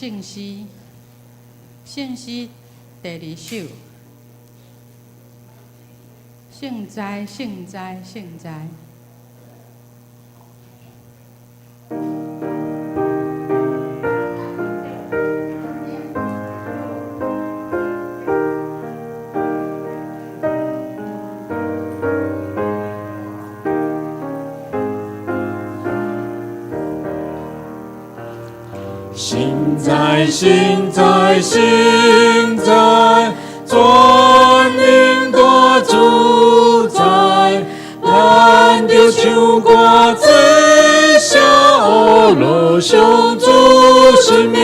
圣诗，圣诗第2首。圣哉，圣哉，圣哉！圣哉，圣哉，圣哉！全能大主宰，咱着唱歌最小路上主生命。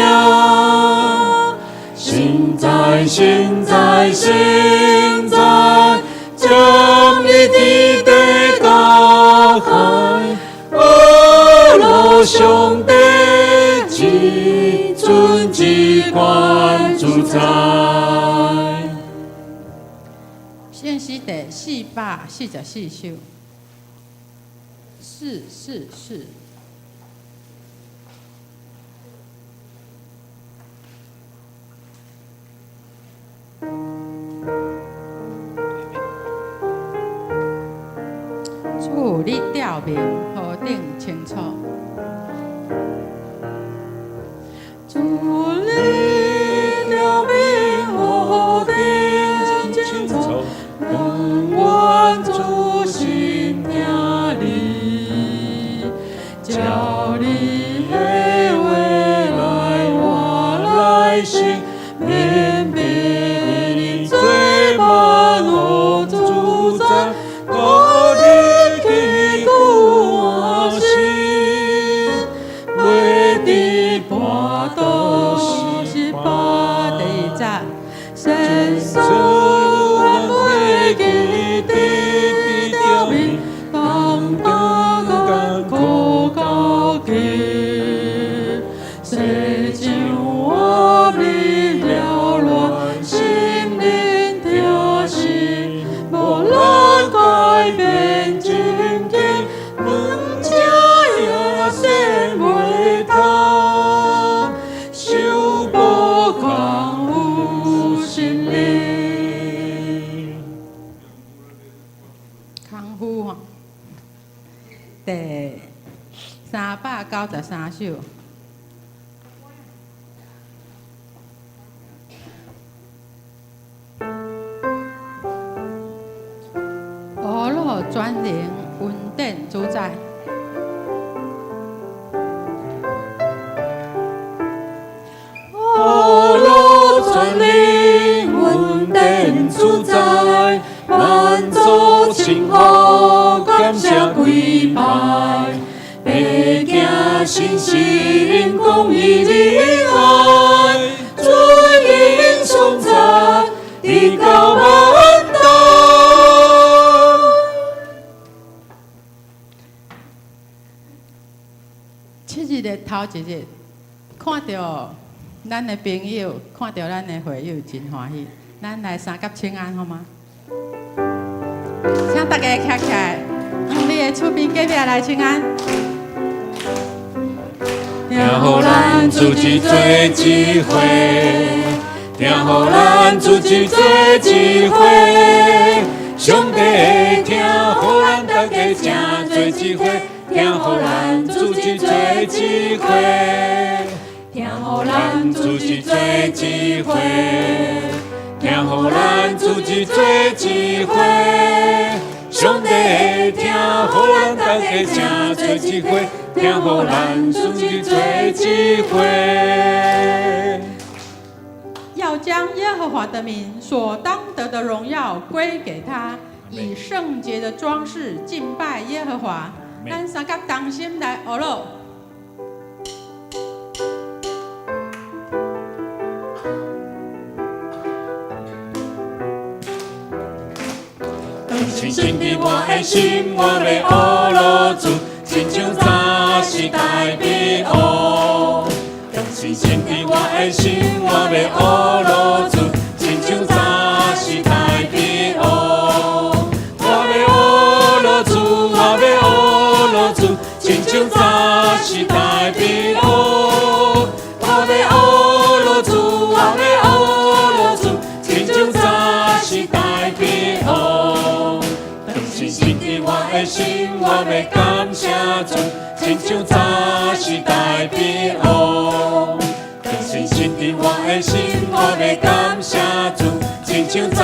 圣哉，圣哉，圣哉！将你的地打开，路上的一尊一权主宰。圣诗第444首，444。主你调明，何等清楚？主你调明，何等清楚？让我主心听你，叫你的话来我来信，免被你最慢我主宰，我你去顾我心，为的跋倒是把地扎，伸手。第393首。阿罗转灵，稳定主宰。阿罗转灵，稳定主宰，万族称呼，感谢跪拜。白行信心，公义仁爱，尊荣颂赞，地高万代。7日的头1日，看到咱的朋友，看到咱的会友，真欢喜。咱来三甲请安好吗？请大家站起来，用你的厝边隔壁来请安。听互咱自己做一伙，听互咱自己做一伙，上帝会听，互咱大家正做一伙，听互咱自己做一伙，听互咱自己做一伙，听互咱自己做一伙，上帝会听，互咱大家正做一伙。听互咱自己做一伙，要将耶和华的名所当得的荣耀归给他，以圣洁的装饰敬拜耶和华。咱三甲同心来学咯。深深的我的心，我要学咯主。亲像早时代的乌，更深深的我的心，我要学咯主，亲像早时代的乌。我要学咯主，我要学咯主，亲像早时代的乌。我要学。我要感谢主，亲像早时代的乌。更新新的我的心，我要感谢主，亲像早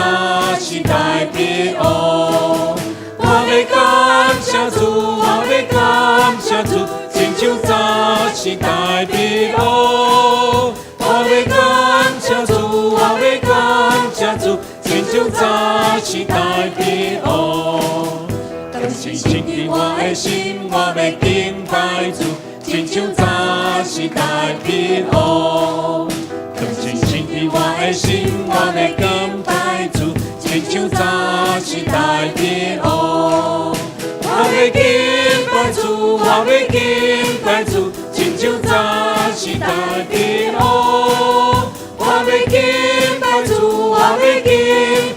时代的乌。我要感谢主，我要感谢主，亲像早时代的乌。我要感谢主，我要感谢主，亲像早时代的乌。更新新的我的心，我要敬拜主，亲像早时代的乌。更新新的我的心，我要敬拜主，亲像早时代的乌。我要敬拜主，我要敬拜主，亲像早时代的乌。我要敬拜主，我要敬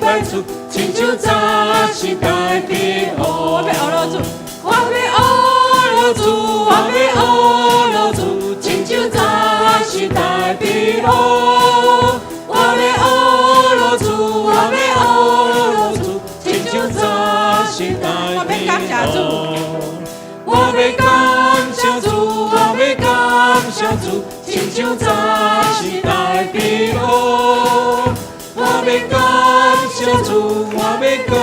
拜主，亲像早时代的乌。我要学了主，我要学了主，我要学了主，亲像早时代的路。我要学了主，我要学了主，亲像早时代的路。我要感谢主，我要感谢主，亲像早时代的路。我要感谢主，我要感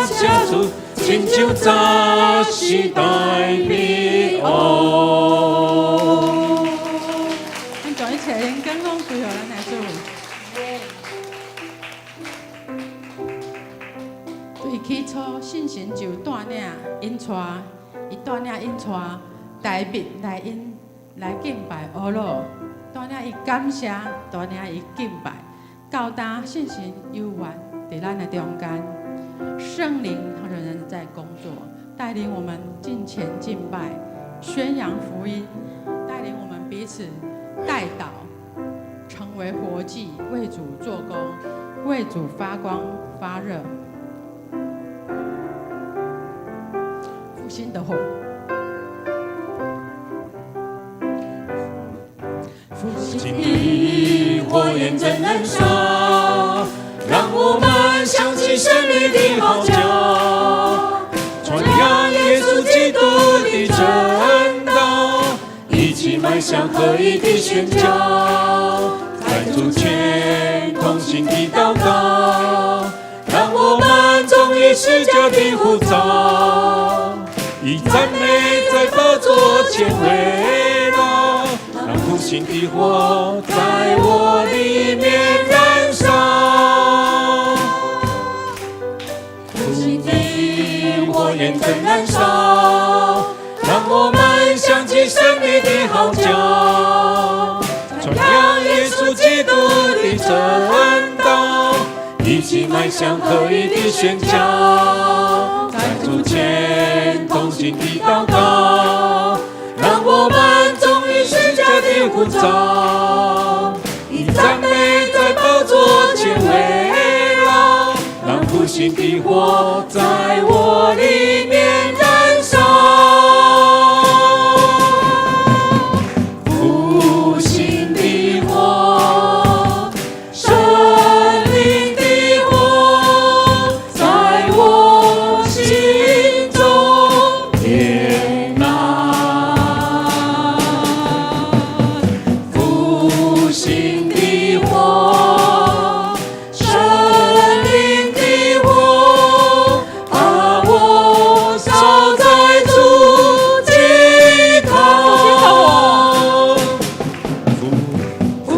谢主，亲像早时代的路。咱从一起人跟拢归予咱的主。对起初信神就带领因带，伊带领因带大民来敬拜阿罗，带领伊感谢，带领伊敬拜。到达信心悠远在咱的中间，圣灵他仍然在工作，带领我们敬虔敬拜，宣扬福音，带领我们彼此代祷，成为活祭，为主做工，为主发光发热。复兴的火，复兴的火焰正燃烧，让我们想起胜利的号角，传扬耶稣基督的真道，一起迈向合一的宣教，在主前同心的祷告，让我们忠于施教的呼召，以赞美在宝座前围绕，让复兴的火在我里面燃烧。复兴的火焰正燃烧，让我们想起胜利的号角，传扬耶稣基督的真道，一起迈向合一的宣教，在主前同心的祷告，让我们忠于施教的呼召，以赞美在宝座前围绕，让复兴的火在我里面燃烧。复兴的火，圣灵的火，在我心中点燃。复兴的火，圣灵的火，把我烧在主祭坛。复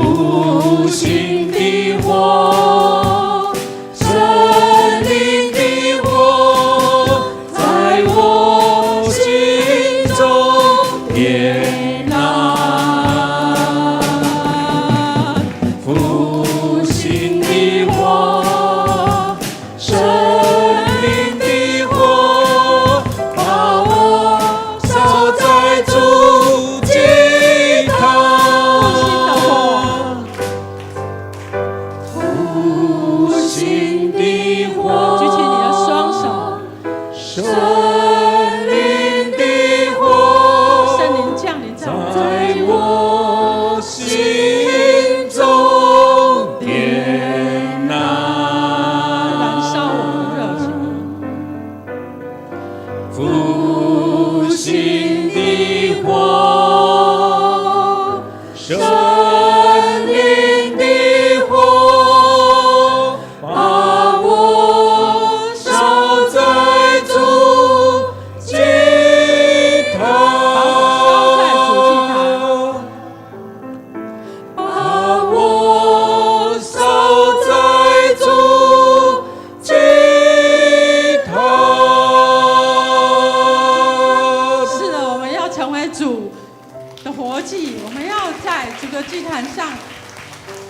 兴的火，圣灵的火，在我心中点燃。复兴的火，圣灵的火，把我烧在主祭坛。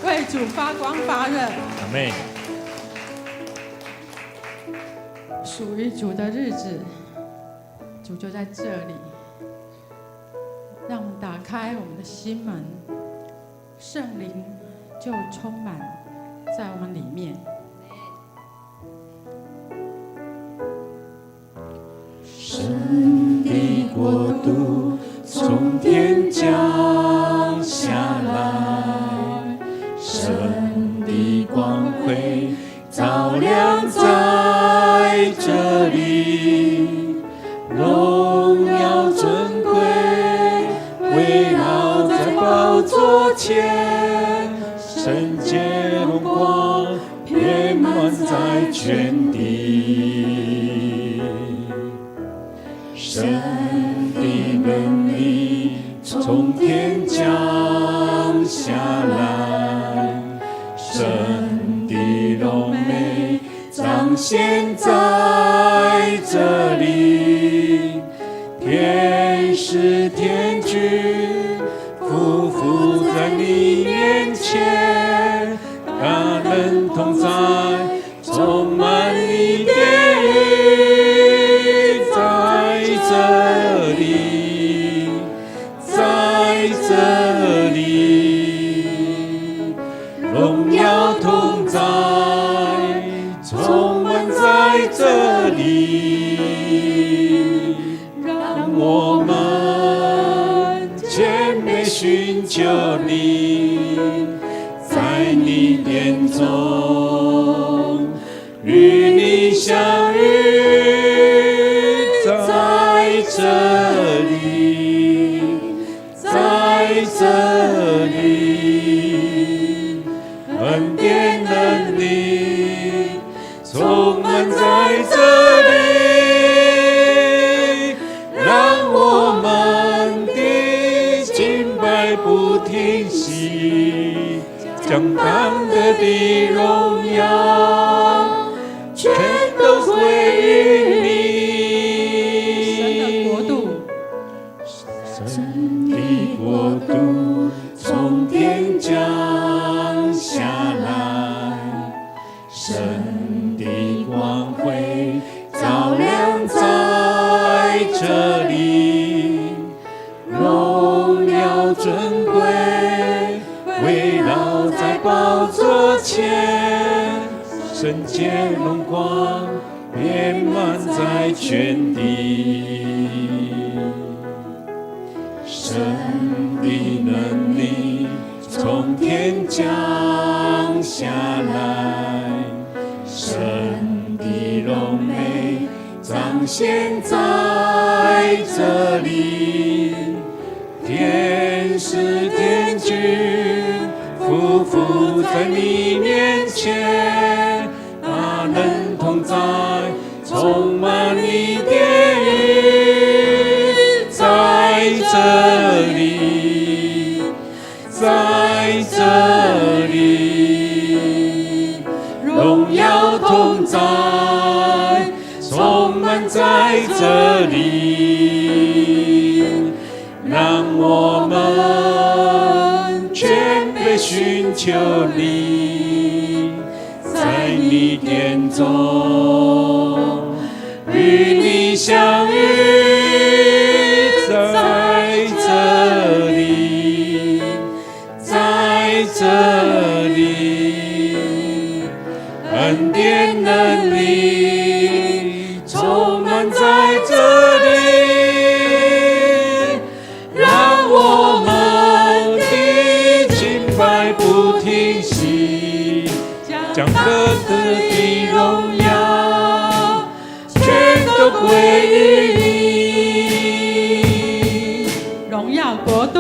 为主发光发热。阿妹，属于主的日子，主就在这里。让我们打开我们的心门，圣灵就充满在我们里面。神的国度从天降下来，神的光辉照亮在这里，荣耀尊贵围绕在宝座前，圣洁荣光遍满在全地。神的能力从天降下来，神的荣美彰显在这里，天使天君匍匐在你面前，大能同在，充满你殿宇，在这里，在这里，荣耀同在，充满在这里，让我们谦卑寻求你，在你殿中与你相遇，在这里，在这里，恩典能力充满在这里，让我们的敬拜不停息，将当得的荣耀全都归于你。神的国度从天降下来，神的光辉照亮在这里，荣耀尊贵围绕在宝座前，圣洁荣光遍满在全地。神的能力从天降下来，神的荣美彰显在这里，天使天君匍匐在你面前，大能同在，充满你殿宇，在这里，在这里，荣耀同在，充满在这里，让我们全被寻求你，在你殿中与你相遇，在这里，在这里，恩典能力充满在这里，让我们的敬拜不停息，将得的荣耀全都归于你。荣耀国度，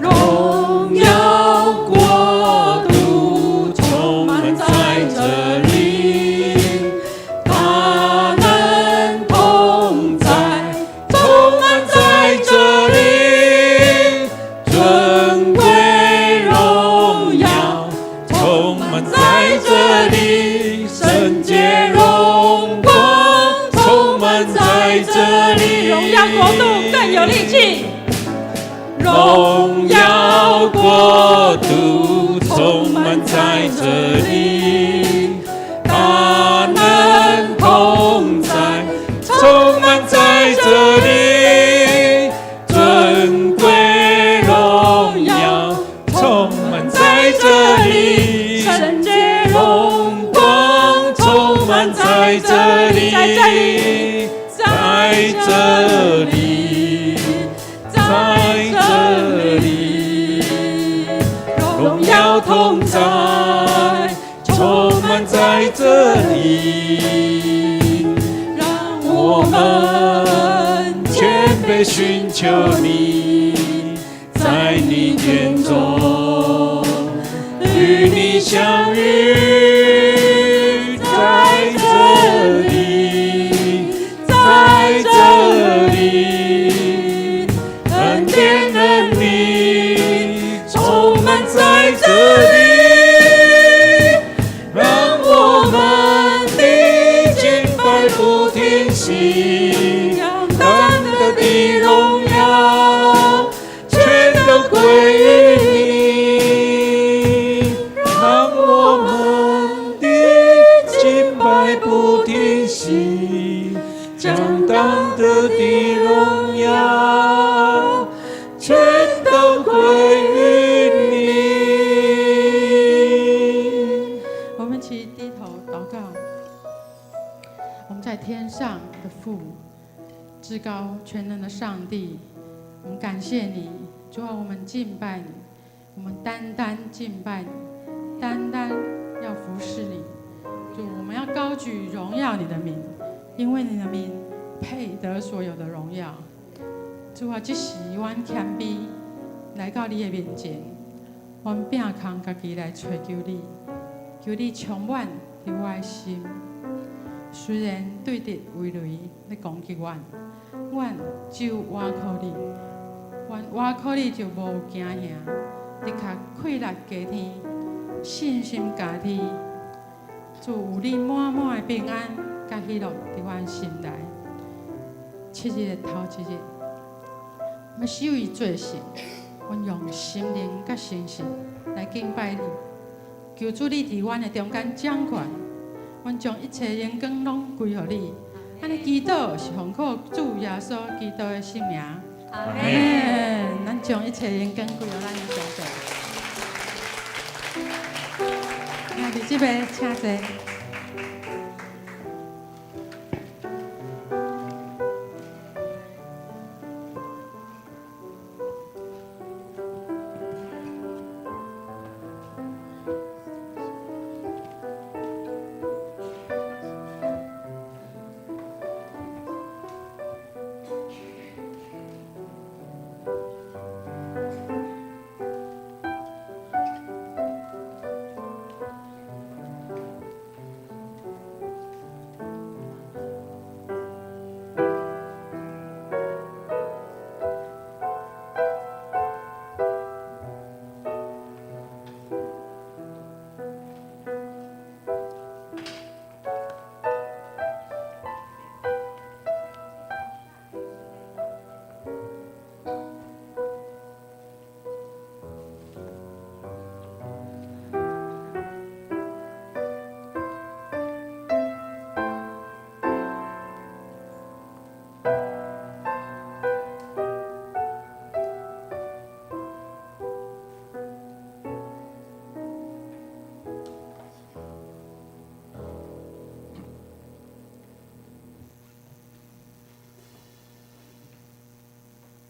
荣耀国度充满在这里，大能同在，充满在这里，尊贵荣耀充满在这里，圣洁荣光充满在这里，荣耀国度更有力气。荣耀在这里，大能同在，充满在这里，尊贵荣耀充满在这里，圣洁荣光充满在这里，在这里，在这里，荣耀同在，充满在这里，让我们谦卑寻求你，在你殿中与你相遇，在这里，在这里，恩典能力充满在这里，让我们的敬拜不停息，单单的荣耀全都归于你，让我们的敬拜不停息，将当得的荣耀全都归于你。我们一起低头祷告。我们在天上的父，至高全能的上帝，我们感谢你，主啊，我们敬拜你，我们单单敬拜你，单单要服侍你。主，我们要高举荣耀你的名，因为你的名配得所有的荣耀。主啊，这时阮谦卑来到你的面前，阮拼空家己来找求你，求你充满伫我的心。虽然对敌围雷咧攻击阮，阮只有倚靠你，阮倚靠你就无有惊吓，的确气力加添，信心加添。主有你满满的平安甲喜乐伫阮心内。7日的头1日，要守伊做神，阮用心灵甲心性来敬拜你，求主你伫阮的中间掌权。阮将一切荣光拢归予你。安尼祈祷是奉靠主耶稣基督的圣名。阿门。咱将一切荣光归予咱的上帝。那伫这边请坐。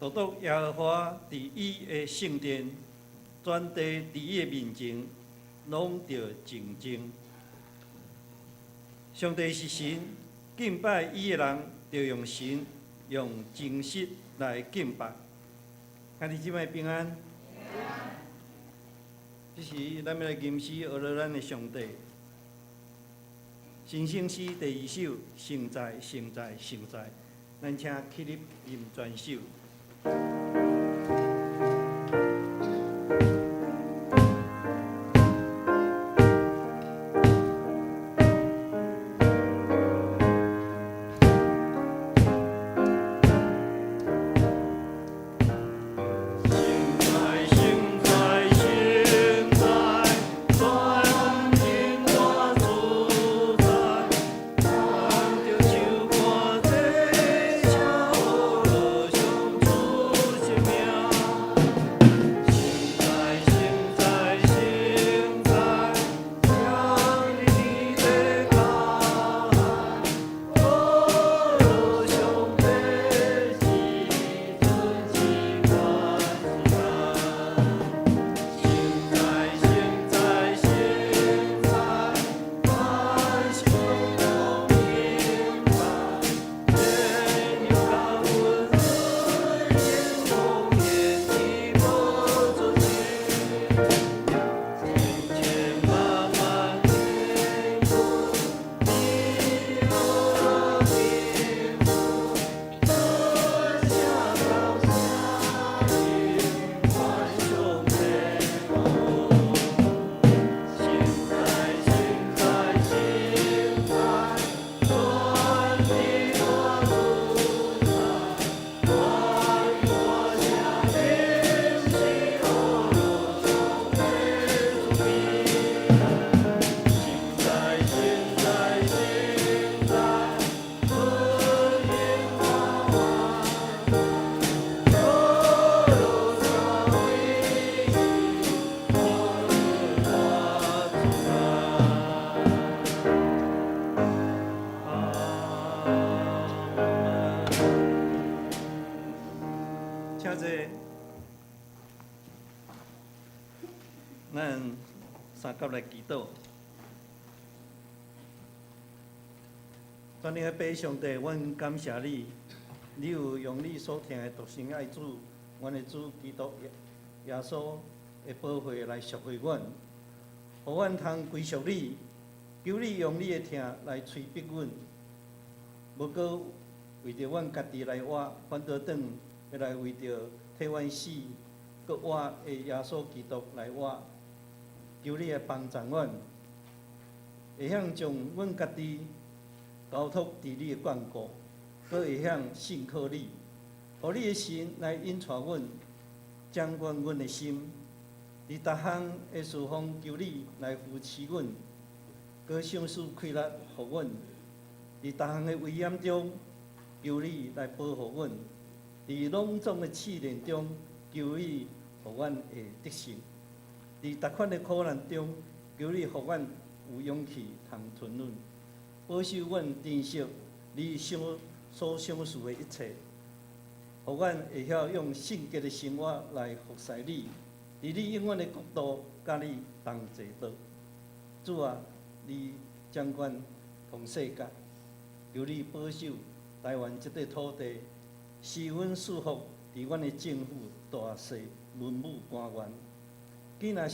独独耶和华伫伊的圣殿，全地伫伊的面前，拢着静静。上帝是神，敬拜伊的人，着用神、用真实来敬拜。兄弟姊妹平安。这时，咱要来吟诗学了咱的上帝。新生诗第2首，圣在，圣在，圣在。咱请起立吟全首。现在，现在，现在，在咱三角来祈祷。全能的爸上帝，阮感谢你，你有用你所听的独生爱子，阮的主基督耶稣的宝血来赎回阮，互阮通归属你。求你用你的听来催逼阮，无过为着阮家己来活，反倒转要来为着替阮死，搁活的耶稣基督来活。求你来帮助阮，会晓将阮家己交托伫你的眷顾，搁会晓信靠你，互你的神来引带阮，掌管阮的心，伫逐项的事奉求你来扶持阮，搁赏赐气力互阮，伫逐项的危险中求你来保护阮，伫拢总的试炼中求你互阮会得胜，伫逐款的苦难中求你互阮有勇气通吞忍。保守阮珍惜你所赏赐的一切，互阮会晓用圣洁的生活来服侍你，伫你永远的国度，甲你同坐道。主啊，你掌管同世界，求你保守台湾这块土地，施阮祝福伫阮的政府、大细、文武官员，既若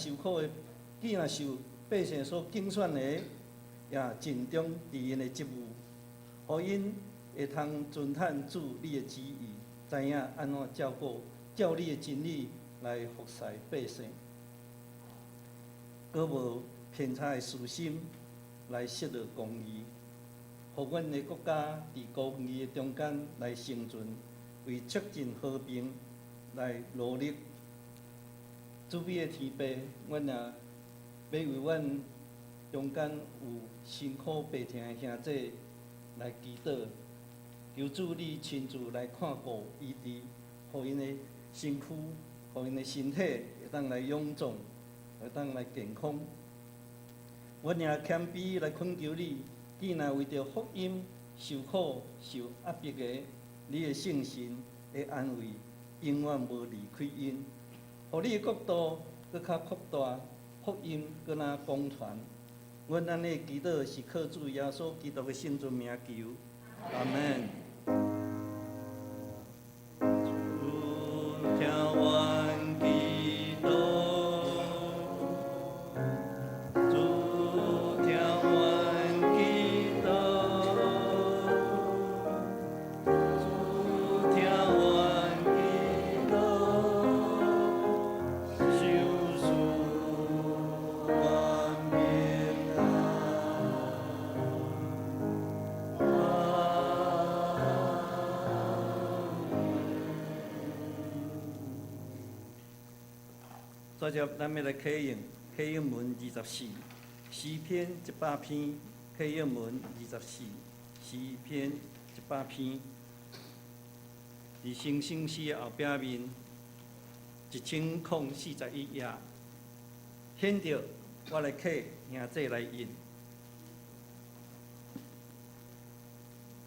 受百姓所竞选的，也尽忠伫因的职务，互因会通遵探主你的旨意，知影安怎照你的真理来服侍百姓，搁无偏差的私心来失落公义，互阮的国家伫公义的中间来生存，为促进和平来努力。主美的天父，阮也要为阮中间有辛苦白疼的兄弟来祈祷，求主你亲自来看顾医治，互因的身躯、互因的身体会当来勇壮，会当来健康。阮也谦卑来恳求你，既然为着福音受苦、受压迫的，你的圣神的安慰永远无离开因，互你的国度搁较扩大，福音搁那广传。阮安尼祈祷是靠主耶稣基督的圣尊名求，阿门。主听阮祈祷，主听阮祈祷，主听阮祈祷，救赎我平安。接着，咱要来启应文24，诗篇100篇，启应文24，诗篇100篇，伫星星诗的后壁面1041页，显着我来启兄弟来印。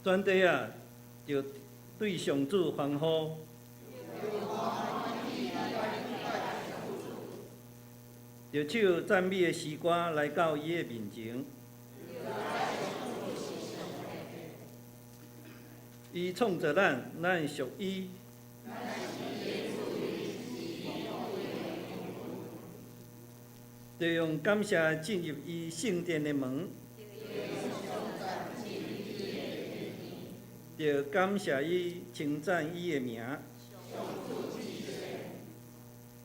全地啊，就对上主欢呼。就唱赞美的诗歌来到伊的面前，伊创造咱，咱属伊。就用感谢进入伊圣殿的门，就感谢伊，称赞伊的名。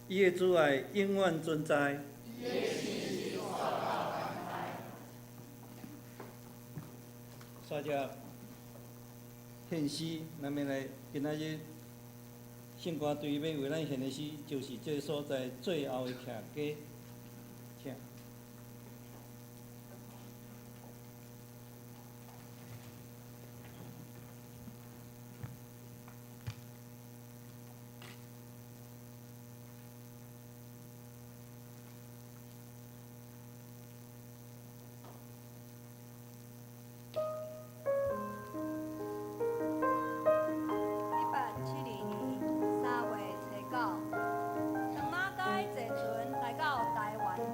伊的主爱永远存在。大家献诗，咱们来今仔日圣歌队要为咱献的诗，就是这所在最后的徛家。请。当马街坐船来到台湾。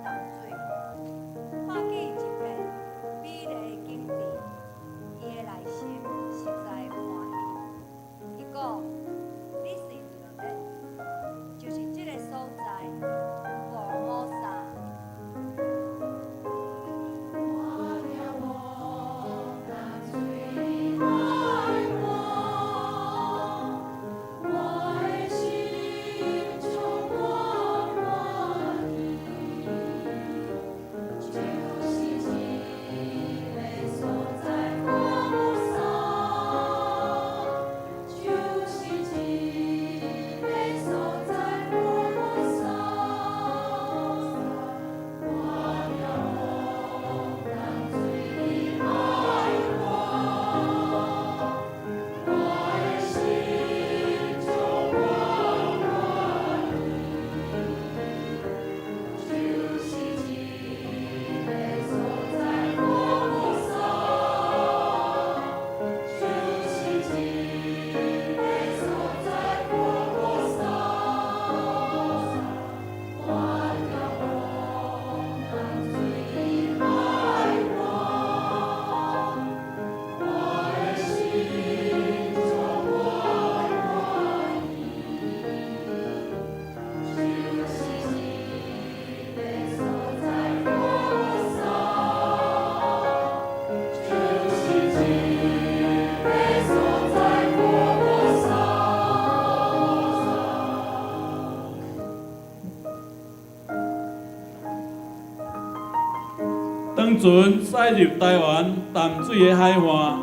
当船驶入台湾淡水的海岸，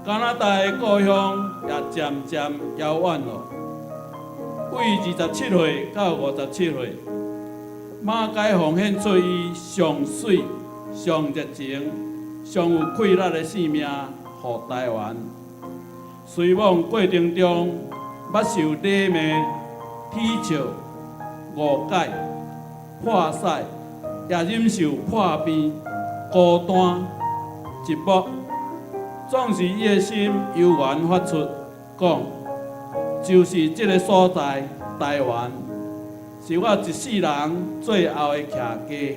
加拿大的故乡也渐渐遥远了。为27岁到57岁，马偕奉献出伊上水、上热情、上有气力的性命，予台湾。随往过程中，捌受低骂、踢笑、误解、破屎，也忍受破病、孤单、寂寞。总是伊的心悠然发出，讲，就是这个所在，台湾，是我一世人最后的徛家。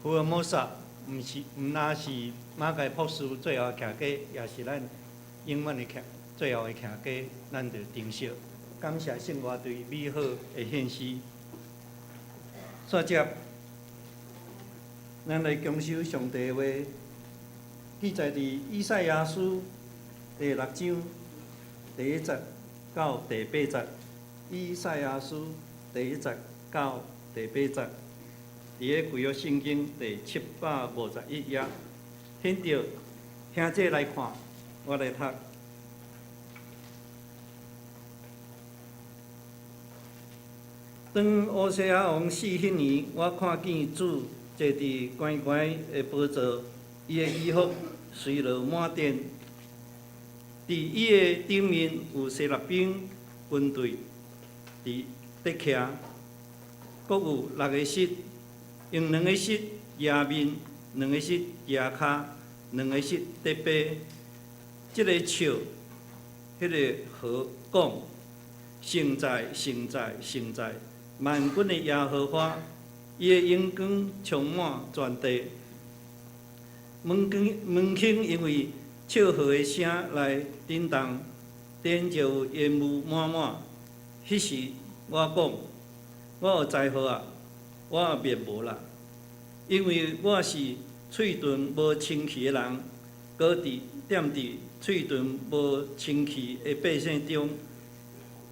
福尔摩沙，毋那是马偕博士最后徛家，也是咱永远的最后的徛家，咱着珍惜。感谢圣乐队美好的献诗。煞接，咱来恭守上帝的话，记载伫以赛亚书第6章第1节到第8节。以赛亚书第1节到第8节。伫个旧约圣经第751页，听着，听这来看，我来读。当乌西亚王死迄年，我看见主坐伫悬悬的宝座，伊的衣服随落满殿，伫伊的顶面有西拉兵军队伫徛，各有6个膝。用2个膝压面，2个膝压骹，2个膝伫背。即个笑，迄个号讲，圣在，圣在，圣在，万军的耶和华，伊的荣光充满全地。门厅因为笑号的声来震动，殿就有烟雾满满。迄时我讲，我有才华啊！我也灭无啦，因为我是喙唇无清气的人，搁踮伫喙唇无清气的百姓中，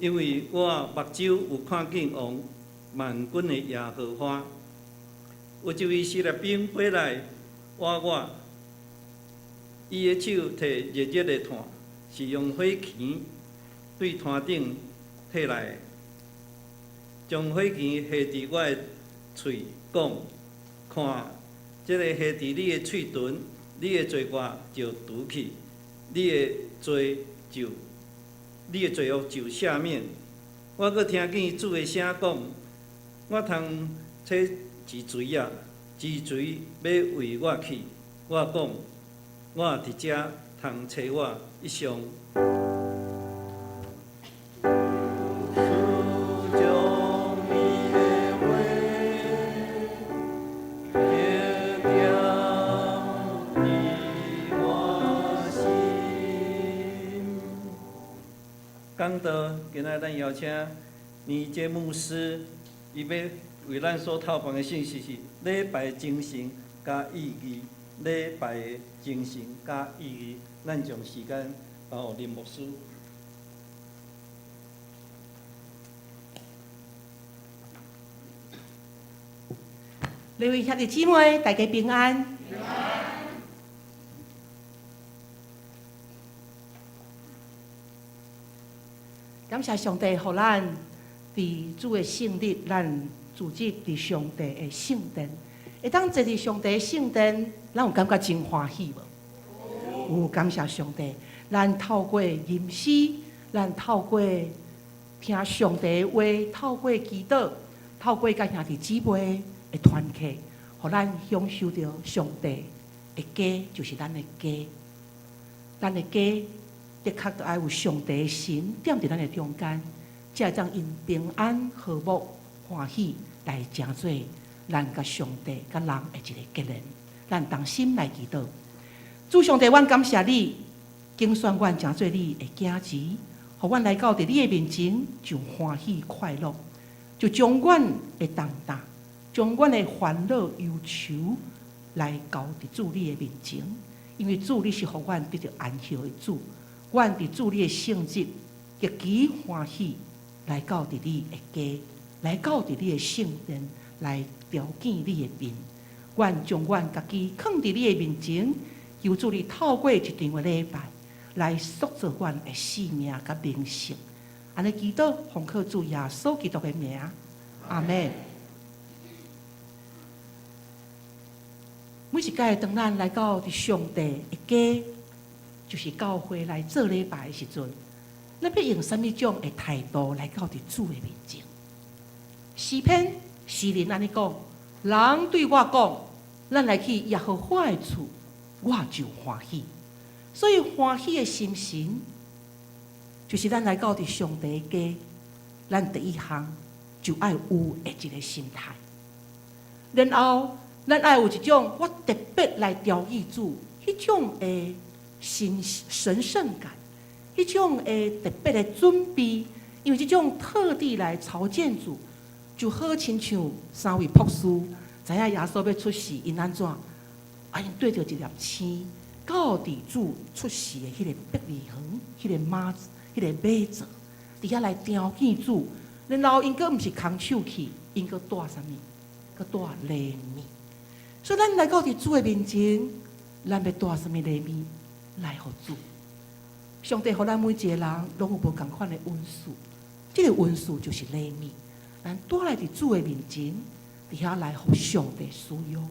因为我目睭有看见王万军的耶和华，有一位希腊兵飞来挖我，伊的手摕热热的炭，是用火钳对炭顶摕来的，将火钳下伫我的喙，讲：看，这个下伫你的喙唇，你的罪恶就除去，你的罪恶就赦免。我阁听见主的声讲：我通找治罪啊，治罪要为我去。我讲：我伫遮通找我一生。讲到今仔咱邀请年节牧师，伊要为咱所透放的信息是礼拜精神加意义，礼拜的精神加意义。咱将时间交予林牧师。各位兄弟姊妹，大家平安。感谢上帝，互咱伫主的圣日，咱组织伫上帝的圣殿，会当坐伫上帝的圣殿，咱有感觉真欢喜无？有感谢上帝，咱透过吟诗，咱透过听上帝的话，透过祈祷，透过甲兄弟姊妹的团契，互咱享受到上帝的家，就是咱的家，咱的家。的确都爱有上帝的神踮伫咱的中间，才会当因平安和睦欢喜来成做咱甲上帝甲人的一个结连。咱同心来祈祷，主上帝，阮感谢你，拣选阮成做你的子子，互阮来到伫你的面前，就欢喜快乐，就将阮的重担、将阮的烦恼忧愁来交伫主你的面前，因为主你是互阮得到安息的主。阮伫主你的圣日，极其欢喜来到伫你的家，来到伫你的圣殿，来朝见你的面。阮将阮家己放伫你的面前，求主你透过一场的礼拜，来塑造阮的生命甲名声。安尼祈祷，奉靠主耶稣基督的名，阿门。每一届当咱来到伫上帝的家，就是教会来做礼拜的时阵，咱要用什么种的态度来到伫主的面前？诗篇诗人安尼讲：人对我讲，咱来去耶和华的厝，我就欢喜。所以欢喜的心情，就是咱来到伫上帝的家，咱第一项就爱有的一个心态。然后，咱爱有一种我特别来调意主，迄种的神圣感，迄种特别的准备，因为这种特地来朝见主，就好亲像三位博士知影耶稣要出世，因安怎？因对着一粒星，到伫主出世的迄个伯利恒，迄个马祖，伫遐来朝见主，然后因阁毋是空手去，因阁带啥物？阁带礼物。所以咱来到伫主的面前，咱要带啥物礼物？来互主，上帝互咱每一个人拢有无同款的恩赐，这个恩赐就是礼物。咱带来伫主的面前，伫遐来互上帝使用，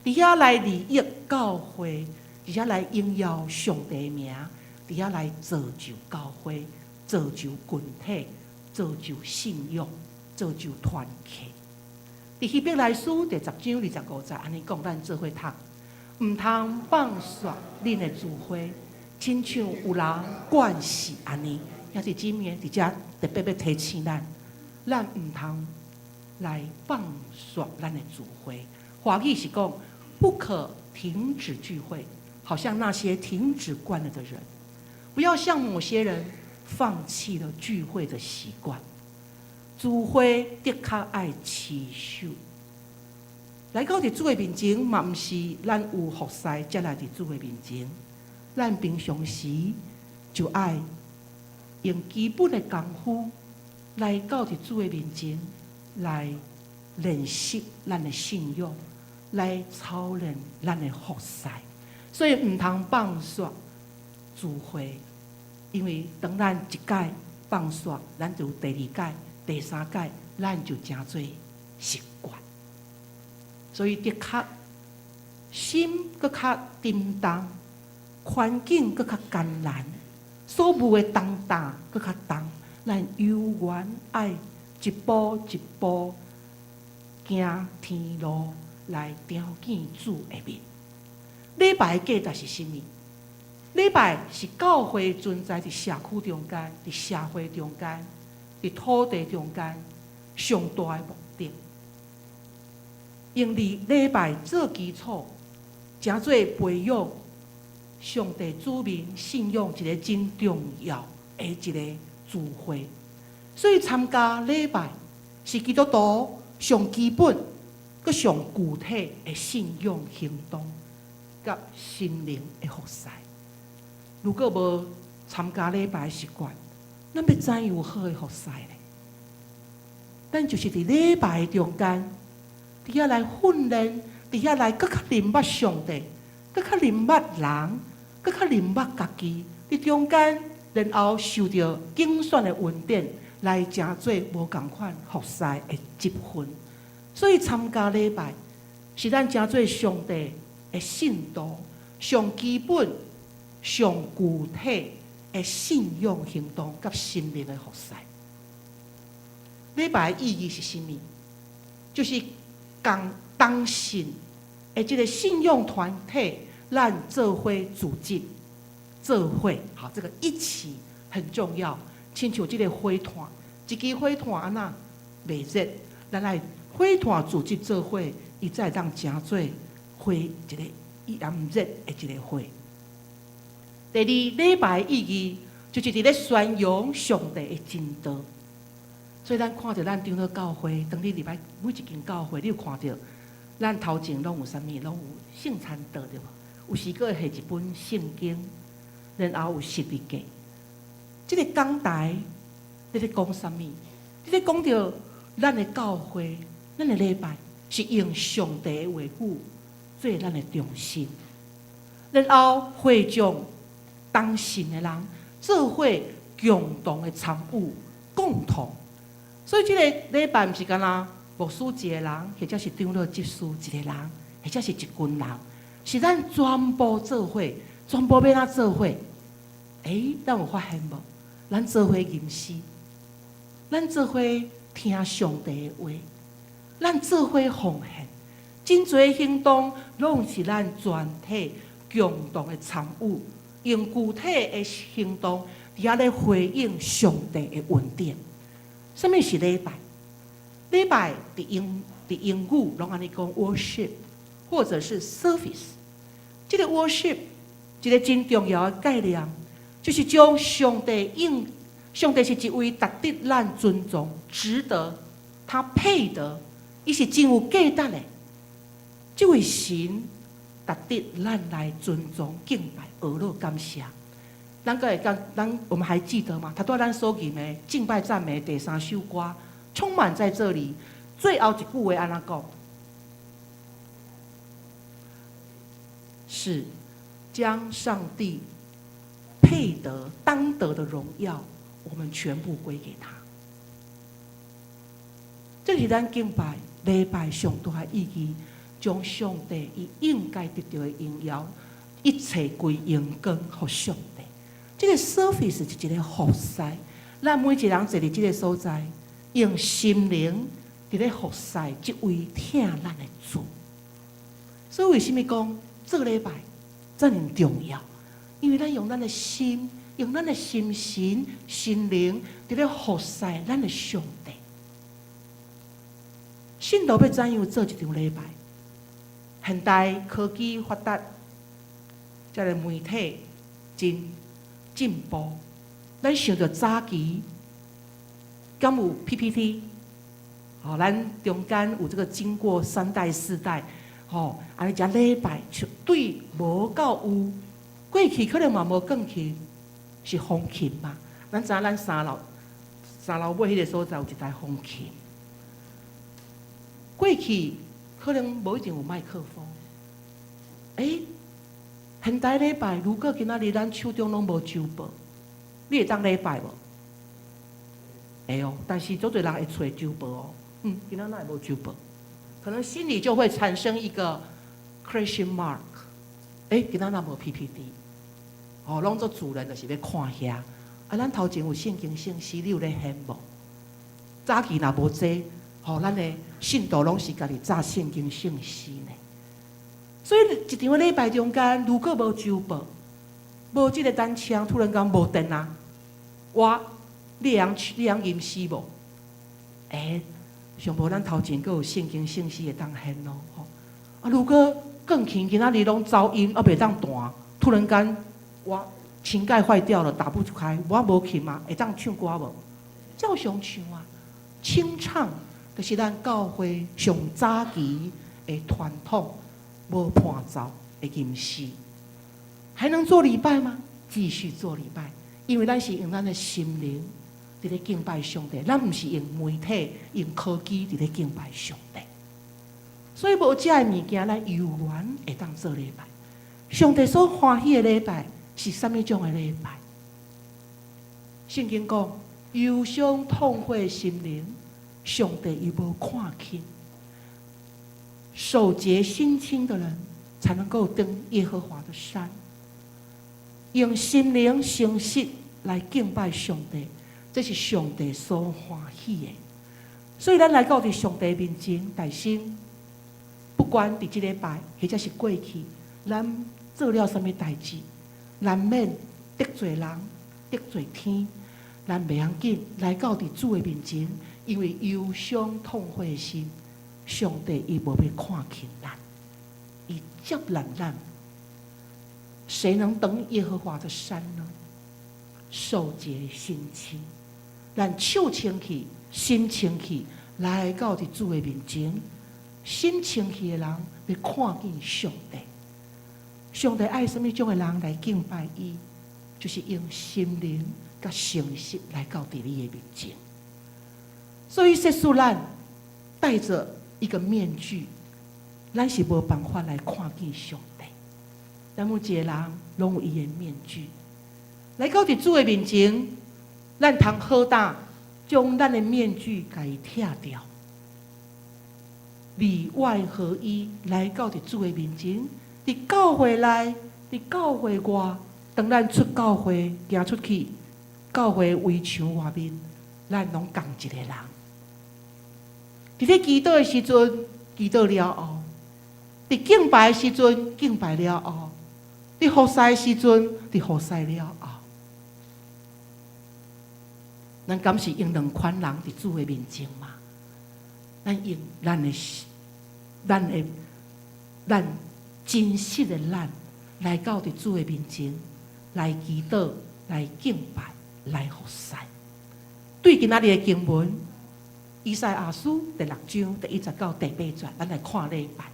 伫遐来利益教会，伫遐来荣耀上帝的名，伫遐来造就教会，造就群体，造就信仰，造就团契。伫希伯来书第10章25节安尼讲，咱做伙读。毋通放煞恁的智慧，亲像有人惯是安尼。也是今年伫遮特别要提醒咱毋通来放煞咱的智慧。华语是讲不可停止聚会，好像那些停止惯了的人，不要像某些人放弃了聚会的习惯。聚会的确爱持续。来到伫主的面前，嘛毋是咱有服侍才来伫主的面前。咱平常时就爱用基本的功夫来到伫主的面前，来练习咱的信用，来操练咱的服侍。所以唔通放煞聚会，因为当咱一届放煞，咱就第二届、第三届，咱就真做习惯。所以的确心搁较沉重，环境搁较艰难，所有的重担搁较重，咱犹原爱一步一步行天路来朝见主的面。礼拜的价值是甚么？礼拜是教会存在伫社区中间、伫社会中间、伫土地中间上大的目的。用礼拜做基础，诚做培养上帝子民信仰一个真重要的一个聚会。所以参加礼拜是基督徒上基本、佮上具体的信仰行动，甲心灵的服侍。如果无参加礼拜的习惯，咱要怎样有好的服侍呢？咱就是伫礼拜中间，伫遐来训练，伫遐来更较明白上帝，更较明白人，更较明白家己。伫中间，然后受到竞选的恩典，来诚做无共款服侍的积分。所以参加礼拜是咱诚做上帝的信徒上基本、上具体的信仰行动甲心灵的服侍。礼拜的意义是甚么？就是共当信的这个信仰团体，咱做伙组织，做伙好，这个一起很重要。亲像这个伙团，一支伙团安那袂热，咱来伙团组织做伙，伊才会当诚做伙一个炎热的一个伙。第二，礼拜的意义就是伫咧宣扬上帝的真道。所以咱看到咱长老教会，当你礼拜每一间教会，你有看到咱头前拢有啥物？拢有圣餐道对无？有时个会下一本圣经，然后有十字架。这个讲台你咧讲啥物？你咧讲到咱的教会，咱的礼拜是用上帝的话语做咱的中心，然后会众当信的人做伙共同的参与，共同。所以这个礼拜不是干那牧师一个人，或者是长老执事一个人，或者是一群人，是咱全部做伙，全部要哪做伙？咱有发现无？咱做伙吟诗，咱做伙听上帝的话，咱做伙奉献，真侪行动拢是咱全体共同的参与，用具体的行动伫遐咧回应上帝的恩典。什么是礼拜？礼拜伫英语拢安尼讲 worship， 或者是 service。这个 worship 一个真重要的概念，就是将上帝是一位值得咱尊重、值得他配得，伊是真有价值的。这位神值得咱来尊重、敬拜、阿乐、感谢。我们还记得吗？他对咱所吟的敬拜赞美第3首歌，充满在这里。最后一句话安怎讲？是将上帝配得、当得的荣耀，我们全部归给他。这是咱敬拜礼拜上大的意义，将上帝伊应该得到的荣耀，一切归荣光给上帝。这个 service 是一个服侍，咱每一个人坐伫这个所在，用心灵伫咧服侍这位听咱的主。所以为什么讲做礼拜这么重要？因为咱用咱的心，用咱的心神、心灵伫咧服侍咱的上帝。信徒要怎样做一场礼拜？现代科技发达，这个媒体真进步，咱想到早期，敢有 PPT， 咱中间有这个经过3代4代，安尼只礼拜绝对无够有，过去可能嘛无更去，是风琴嘛。咱知影咱3楼尾迄个所在有一台风琴。过去可能无一定有麦克风。现代礼拜如果今仔日咱手中拢无周报，你会当礼拜无？会哦，但是足侪人会找周报哦。今仔哪会无周报？可能心里就会产生一个 question mark。今仔哪无 PPT？ 拢做主人就是要看遐。咱头前有圣经信息，你有咧献无？早期若无这，咱的信徒拢是家己炸圣经信息呢。所以一场礼拜中间，如果无周报，无即个单枪，突然间无电啊，你会吟诗无？上无咱头前阁有圣经信息会当献咯。如果更轻，今仔日拢噪音，袂当弹，突然间琴盖坏掉了，打不开，我无琴嘛，会当唱歌无？照常唱啊！清唱就是咱教会上早期的传统，无伴奏的吟诗。还能做礼拜吗？继续做礼拜，因为咱是用咱的心灵伫咧敬拜上帝，咱毋是用媒体、用科技伫咧敬拜上帝。所以无遮的物件，咱有缘会当做礼拜。上帝所欢喜的礼拜是啥物种的礼拜？圣经讲，忧伤痛悔的心灵，上帝伊无看轻。守节心清的人，才能够登耶和华的山。用心灵诚实来敬拜上帝，这是上帝所欢喜的。所以咱来到伫上帝面前，大心，不管伫即礼拜或者是过去，咱做了什么代志，难免得罪人、得罪天，咱袂要紧来到伫主的面前，因为忧伤痛悔的心，上帝伊无要看轻咱，伊接纳咱。谁能登耶和华的山呢？守节心清，咱手清气、心清气，来到伫主的面前。心清气的人要看见上帝。上帝爱什么种的人来敬拜伊？就是用心灵甲诚实来到伫你的面前。所以说，咱戴着一个面具，咱是无办法来看见上帝。咱每一个人拢有伊的面具，来到伫主的面前，咱通好胆将咱的面具甲伊拆掉，里外合一，来到伫主的面前。伫教会内，伫教会外，当咱出教会行出去，教会围墙外面，咱拢共一个人。伫咧祈祷的时阵，祈祷了后；伫敬拜的时阵，敬拜了后；伫服侍的时阵，伫服侍了后。咱敢是用两款人伫主的面前嘛？咱用咱真实的咱来到伫主的面前，来祈祷、来敬拜、来服侍。对今仔日的经文，以赛亚书第6章第1到第8节，咱来看礼拜。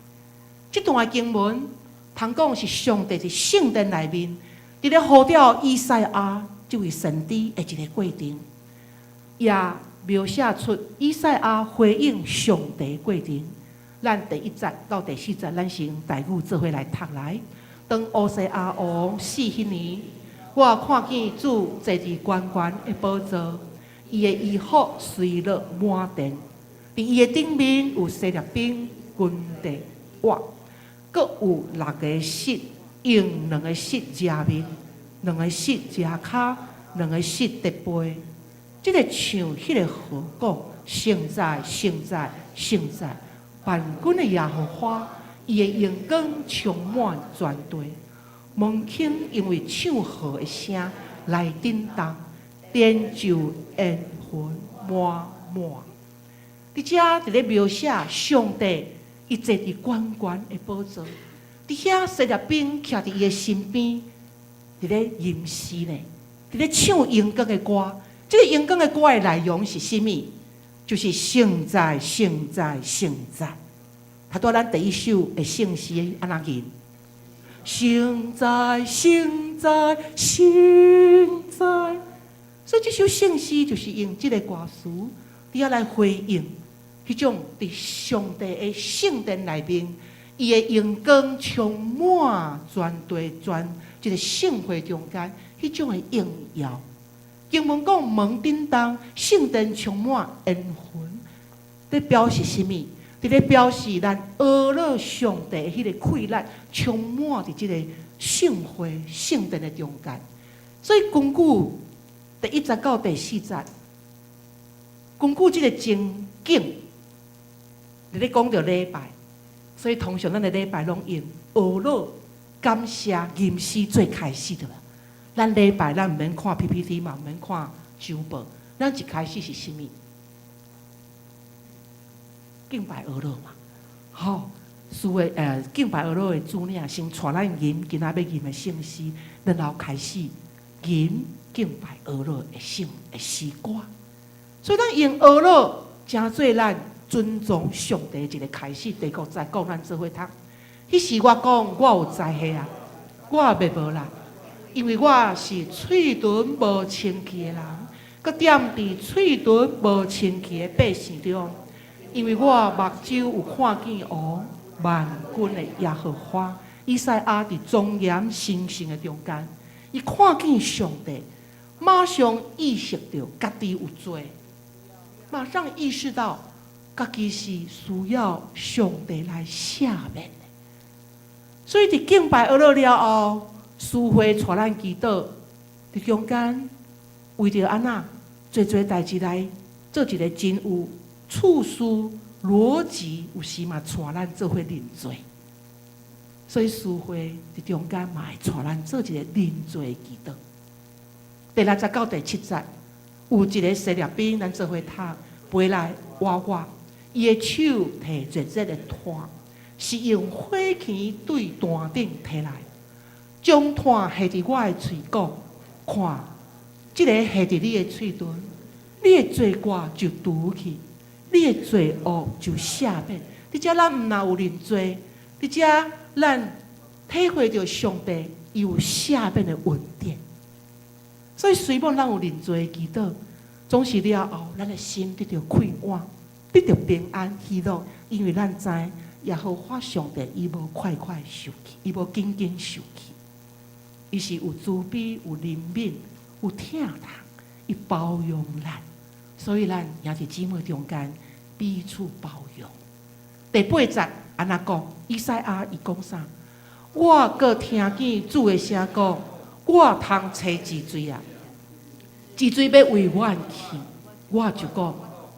这段经文，通讲是上帝伫圣殿内面，伫咧呼召以赛亚这位先知的一个过程，也描写出以赛亚回应上帝的过程。咱第1节到第4节，咱是用台语做伙来读来。当乌西亚王死迄年，我看见主坐伫悬悬的宝座，伊的衣服随落满殿，伫伊的顶面有设立兵军队瓦，阁有6个膝，用2个膝遮面，2个膝遮骹，2个膝伫背。这个像迄个河讲：圣在，圣在，圣在。万军的耶和华，伊的阳光充满全地，门厅因为唱和的声来震动，殿就烟云满满。伫遮伫咧描写上帝，伊坐伫悬悬的宝座，伫遐设立兵徛伫伊的身边，伫咧吟诗呢，伫咧唱阳光的歌。这个阳光的歌的内容是什么？就是圣在，圣在，圣在。他对咱第1首的圣诗安怎念？圣在，圣在，圣在。所以这首圣诗就是用这个歌词，你要来回应迄种伫上帝的圣殿内面，伊的阳光充满全地全这个圣会中间，迄种的荣耀。经文讲门顶当圣殿充满烟云，在表示什么？伫咧表示咱阿乐上帝迄个溃烂充满伫即个圣会圣殿的中间。所以根据第1节到第4节，根据即个情景，咧讲到礼拜，所以通常咱的礼拜拢用阿乐感谢吟诗做开始的啦。咱礼拜咱毋免看 PPT 嘛，毋免看周报，咱一开始是啥物？敬拜阿乐嘛，好，敬拜阿乐的主领先带咱吟今仔要吟的圣诗，然后开始吟敬拜阿乐的诗歌。所以咱用阿乐，真做咱尊重上帝一个开始。第5节讲咱做伙读，迄时我讲我有灾害啊，我也袂无啦，因为我是嘴唇无清气的人，佮踮伫嘴唇无清气的百姓中。因为我目睭有看见万军的耶和华，以赛亚伫庄严神圣的中间，伊看见上帝，马上意识到家己有罪，马上意识到家己是需要上帝来赦免的。所以伫敬拜阿乐了后，师会带咱祈祷，伫中间为着安那做代志来做一个真有处事逻辑，有时嘛带咱做伙认罪。所以师会伫中间嘛会带咱做一个认罪祈祷。第6节到第7节，有一个西律宾，咱做伙读，飞来挖我，伊的手提热热的炭，是用火钳对弹顶摕来，将炭下伫我的喙角，看，即个下伫你的喙唇，你的罪过就除去。你的罪恶就赦免。伫遮咱毋若有认罪，伫遮咱体会到上帝伊有赦免的恩典。所以虽然咱有认罪的祈祷，总是了后，咱的心得到快活，得到平安喜乐，因为咱知耶和华上帝伊无快快受气，伊无紧紧受气，伊是有慈悲、有怜悯、有疼痛，伊包容咱。所以咱也是姊妹中间彼此包容。第8节安那讲，以赛亚伊讲啥？我阁听见主的声讲，我通找治罪啊，治罪要为阮去。我就讲，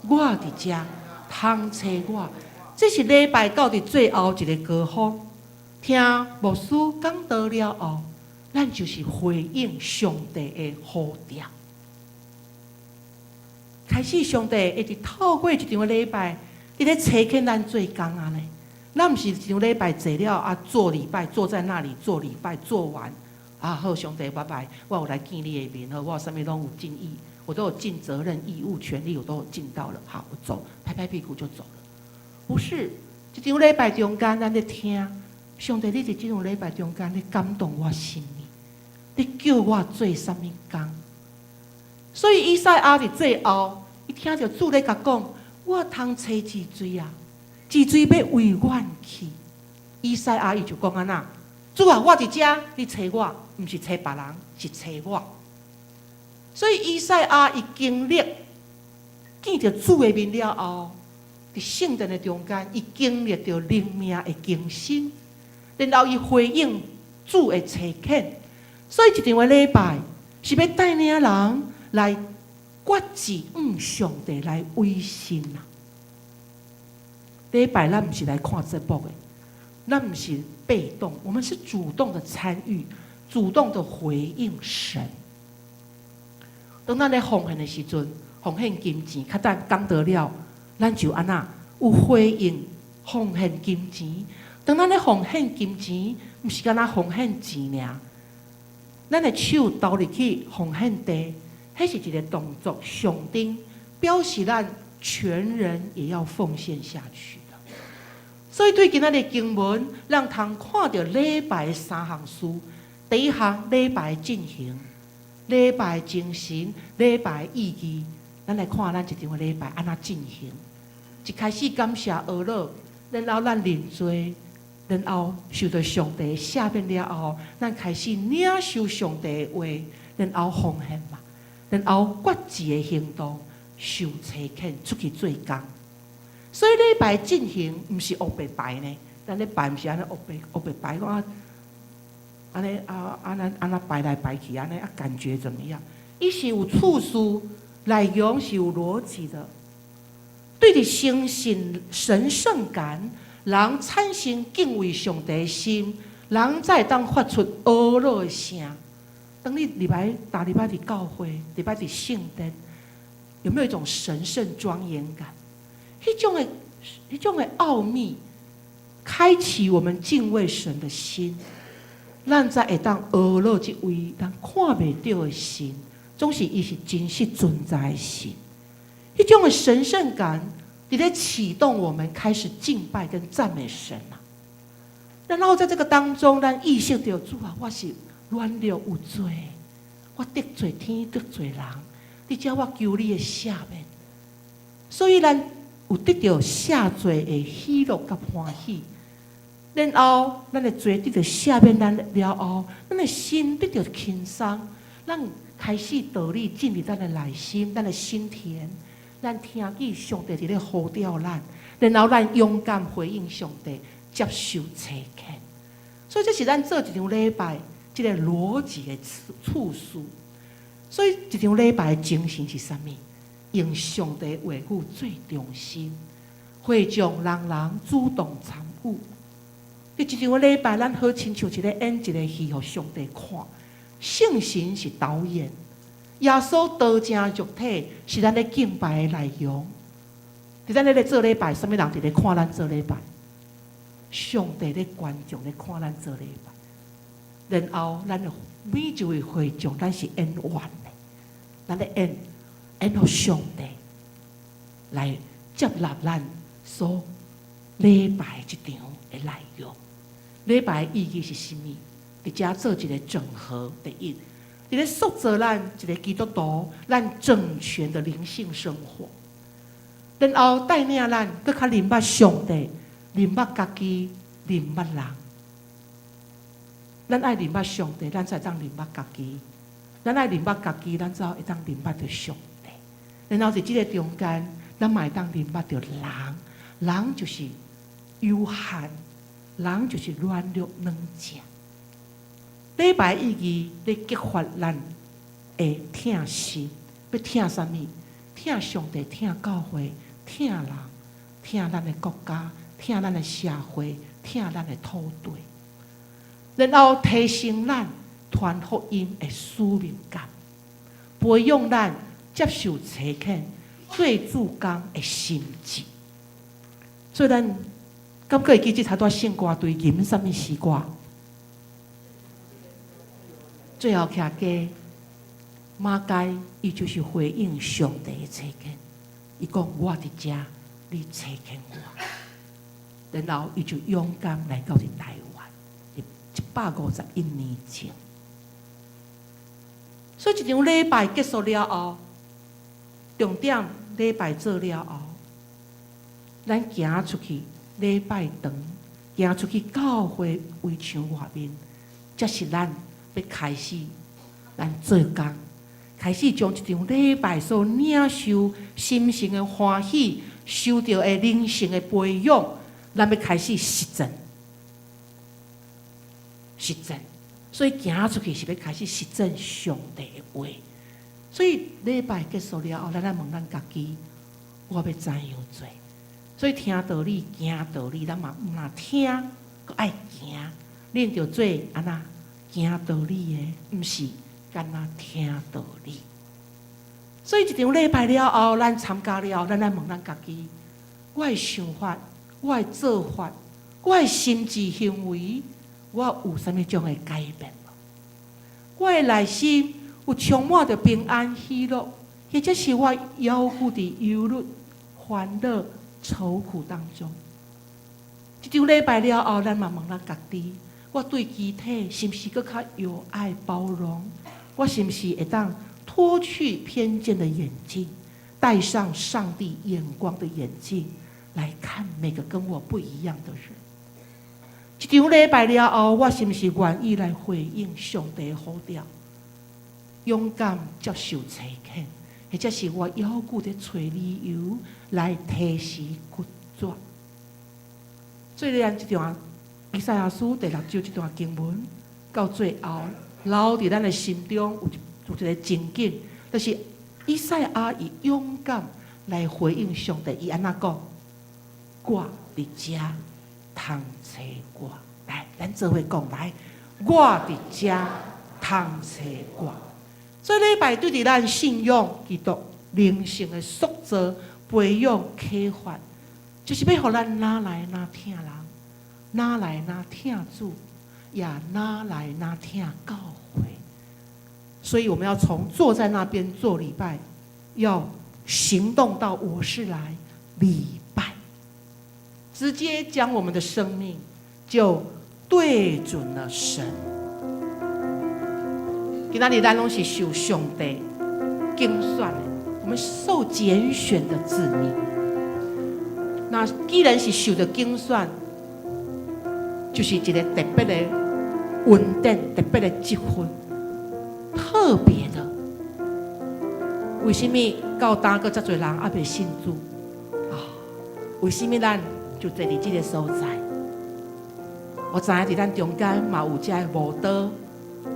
我伫遮通找我。这是礼拜到伫最后一个歌曲，听牧师讲道了后，咱就是回应上帝的呼召。开始，上帝会直透过一场礼拜，伫咧找见咱做工啊咧。咱毋是一场礼拜坐了啊，做礼拜，坐在那里做礼拜，做完啊，好，上帝拜拜，我有来见你的面，好，我有啥物拢有尽意，我都有尽责任、义务、权利，我都有尽到了。好，我走，拍拍屁股就走了。不是，一场礼拜中间，咱咧听上帝，你伫这场礼拜中间，你感动我心里，你叫我做啥物工？所以以赛亚伫最后，伊听到主咧甲讲，我通找治罪啊，治罪要为阮去。以赛亚伊就讲安那，主啊，我伫遮，你找我，毋是找别人，是找我。所以以赛亚伊经历见到主的面了后，伫圣殿的中间，伊经历到灵命的更新，然后伊回应主的差遣。所以一场的礼拜是要带领人来决志上帝来委身啦。礼拜咱毋是来看节目的，咱毋是被动，我们是主动的参与，主动的回应神。当咱咧奉献的时阵，奉献金钱，较等讲得了，咱就安那有回应奉献金钱。当咱咧奉献金钱，毋是干那奉献钱尔，咱的手投入去奉献地。迄是一个动作，象征表示咱全人也要奉献下去的。所以对今仔日经文，咱通看到礼拜的3项事。第一项，礼拜进行，礼拜精神、礼拜意义，咱来看咱一场礼拜安怎进行。一开始感谢俄勒，然后咱认罪，然后受到上帝赦免了后，咱开始领受上帝的话，然后奉献嘛，然后决志的行动，受差遣出去做工。所以礼拜进行毋是黑白排呢，咱咧排毋是安尼黑白排，讲安尼安尼排来排去，安尼感觉怎么样？伊是有次数，内容是有逻辑的。对着相信神圣感，人产生敬畏上帝的心，人才当发出阿乐的声。当你大礼拜伫教会，礼拜伫圣殿，有没有一种神圣庄严感？迄种的奥秘，开启我们敬畏神的心，咱才会当阿乐这位咱看袂到的神，总是伊是真实存在的神。一种的神圣感，你在启动我们开始敬拜跟赞美神啊。然后在这个当中，咱意识到主啊，我是软弱有罪，我得罪天得罪人，你叫我求你的赦免。所以咱有得到赦罪的喜乐甲欢喜。然后咱的罪得到赦免咱了后，咱的心得到轻松，咱开始道理进入咱的内心，咱的心田。咱听见上帝伫咧呼召咱，然后咱勇敢回应上帝，接受差遣。所以这是咱做一场礼拜这个逻辑的次数。所以一场礼拜的精神是啥物？用上帝话语最中心，会众人主动参与。伫一场礼拜，咱好亲像一个演一个戏，互上帝看。圣神是导演。耶稣道成肉体是咱咧敬拜的内容。伫咱咧做礼拜，什么人伫咧看咱做礼拜？上帝咧观众咧看咱做礼拜。然后，咱每一位会众，咱是演员的，咱咧演互上帝来接纳咱所礼拜一场的内容。礼拜的意义是什么？伫遮做一个整合。第一。伫咧塑造咱一个基督徒，咱正全的灵性生活，然后带领咱搁较明白上帝，明白家己，明白人。咱爱明白上帝，咱才当明白家己；咱爱明白家己，咱才会当明白着上帝。然后伫即个中间，咱嘛会当明白着人，人就是有限，人就是软弱软弱。礼拜意义咧激发咱的疼心，要疼啥物？疼上帝，疼教会，疼人，疼咱的国家，疼咱的社会，疼咱的土地。然后提升咱传福音的使命感，培养咱接受差遣、做主工的心智。所以咱敢会记即头段圣歌对吟啥物诗歌？最后徛家马街，伊就是回应上帝的差遣。伊讲：“我伫遮，你差遣我。”然后伊就勇敢来到伫台湾，151年前。所以一场礼拜结束了后，重点礼拜做了后，咱行出去礼拜堂，行出去教会围墙外面，这是咱。要开始，咱做工，开始将一场礼拜所领受心性的欢喜，受到的灵性的培养，咱要开始实践。所以行出去是要开始实践上帝的话。所以礼拜结束了后，咱问咱家己，我要怎样做？所以听道理、行道理，咱嘛毋若听，佮爱行，恁着做安那？行道理的，毋是干那听道理。所以一场礼拜了后，咱参加了后，咱来问咱家己：我的想法、我的做法、我的心智行为，我有啥物种的改变无？我的内心有充满着平安喜乐，或者是我摇浮伫忧虑、烦恼、愁苦当中。一场礼拜了后，咱嘛问咱家己。我对肢体是毋是搁较有爱包容，我是不是会当脱去偏见的眼镜，戴上上帝眼光的眼镜，来看每个跟我不一样的人？一场礼拜了后，我是不是愿意来回应上帝的呼召，勇敢接受差遣，或者是我犹豫在找理由来提示决绝？所以咱这段以赛亚书第6章这段经文到最后，留在咱的心中有一个情景，就是以赛亚以勇敢来回应上帝。伊安怎讲？我伫遮通找我。来，咱做伙讲来，我伫遮通找我。这礼拜对伫咱信仰、基督、灵性的塑造、培养、启发，就是要互咱哪来哪听人，哪来哪听主，也哪来哪听教会。所以我们要从坐在那边做礼拜，要行动到我是来礼拜，直接将我们的生命就对准了神。今仔日咱拢是受上帝拣选的，我们受拣选的子民。那既然是受着拣选，就是一个特别的恩典、特别的积分，特别的。为什么到当个遮侪人还未信主啊？为什么咱就坐伫这个所在？我知影伫咱中间嘛有遮个无道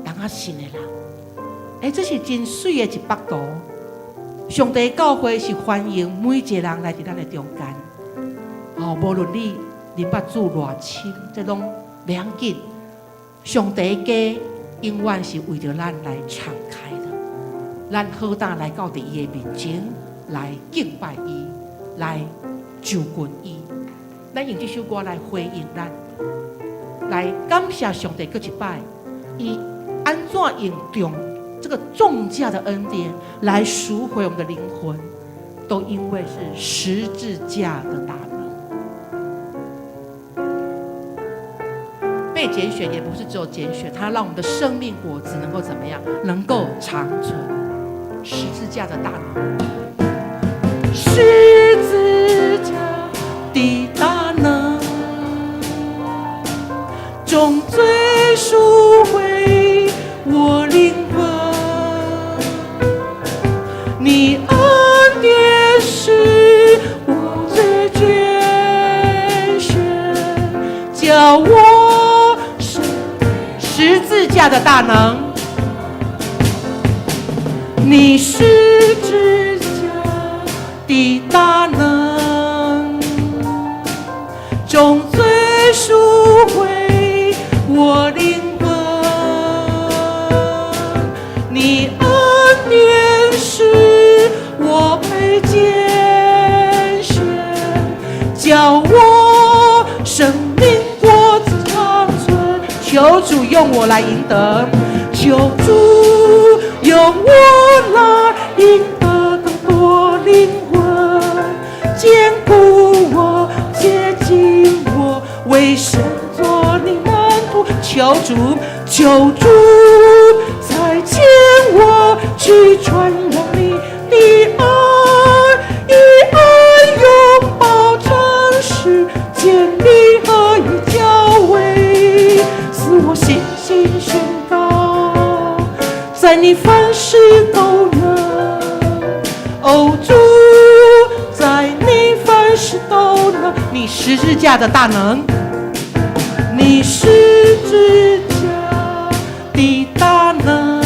人啊信的人，这是真水的一幅图。上帝教会是欢迎每一个人来伫咱的中间，无论你啉捌主偌深，这拢袂要紧。上帝家永远是为着咱来敞开的，咱好当来到伫伊的面前来敬拜伊，来就近伊。咱用这首歌来回应咱，来感谢上帝搁一摆，伊安怎用这个重价的恩典来赎回我们的灵魂，都因为是十字架的大能。被拣选也不是只有拣选，它让我们的生命果子能够怎么样？能够长存。十字架的大能，十字架的大能，终追赎回我灵魂。你恩典是我最拣选，叫我十字架的大能，你十字架的大能，终追赎回我灵魂。你恩典是我被拣选，叫我生命果子长存。求主用我来赢得，求主用我来赢得更多灵魂，坚固我，接近我，为神做你门徒。求主才牵我去传扬你的爱，以爱拥抱城市，建立合一教会，使我信心宣告，在你凡事都能。哦，主，在你凡事都能。你十字架的大能，你十字架的大能，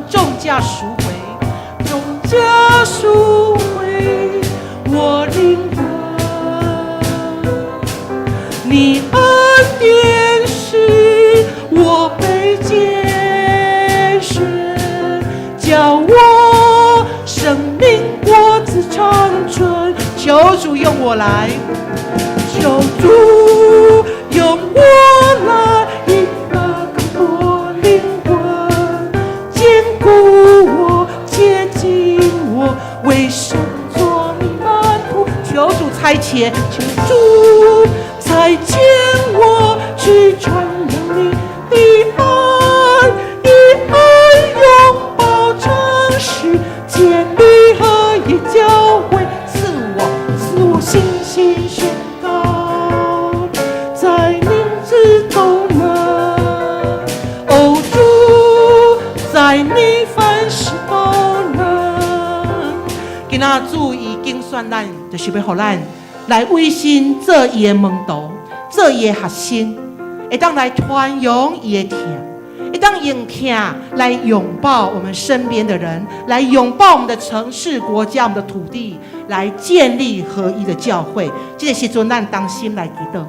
重价赎回，重价赎回我灵魂。你恩典是我被拣选，叫我生命果子长存。求主用我来，求主用我来赢得更多灵魂，坚固我，接近我，为神做你门徒。求主差遣，求主差遣我去传扬你的爱，以爱拥去建立合一教会，赐我信心宣告，在你之头吗？哦，主，在你凡事都能。今仔主已经选咱，就是要互咱来委身做伊的门徒，做伊的学生，会当来传扬伊的听。一当用听来拥抱我们身边的人，来拥抱我们的城市、国家、我们的土地，来建立合一的教会。这个时阵，咱当心来祈祷，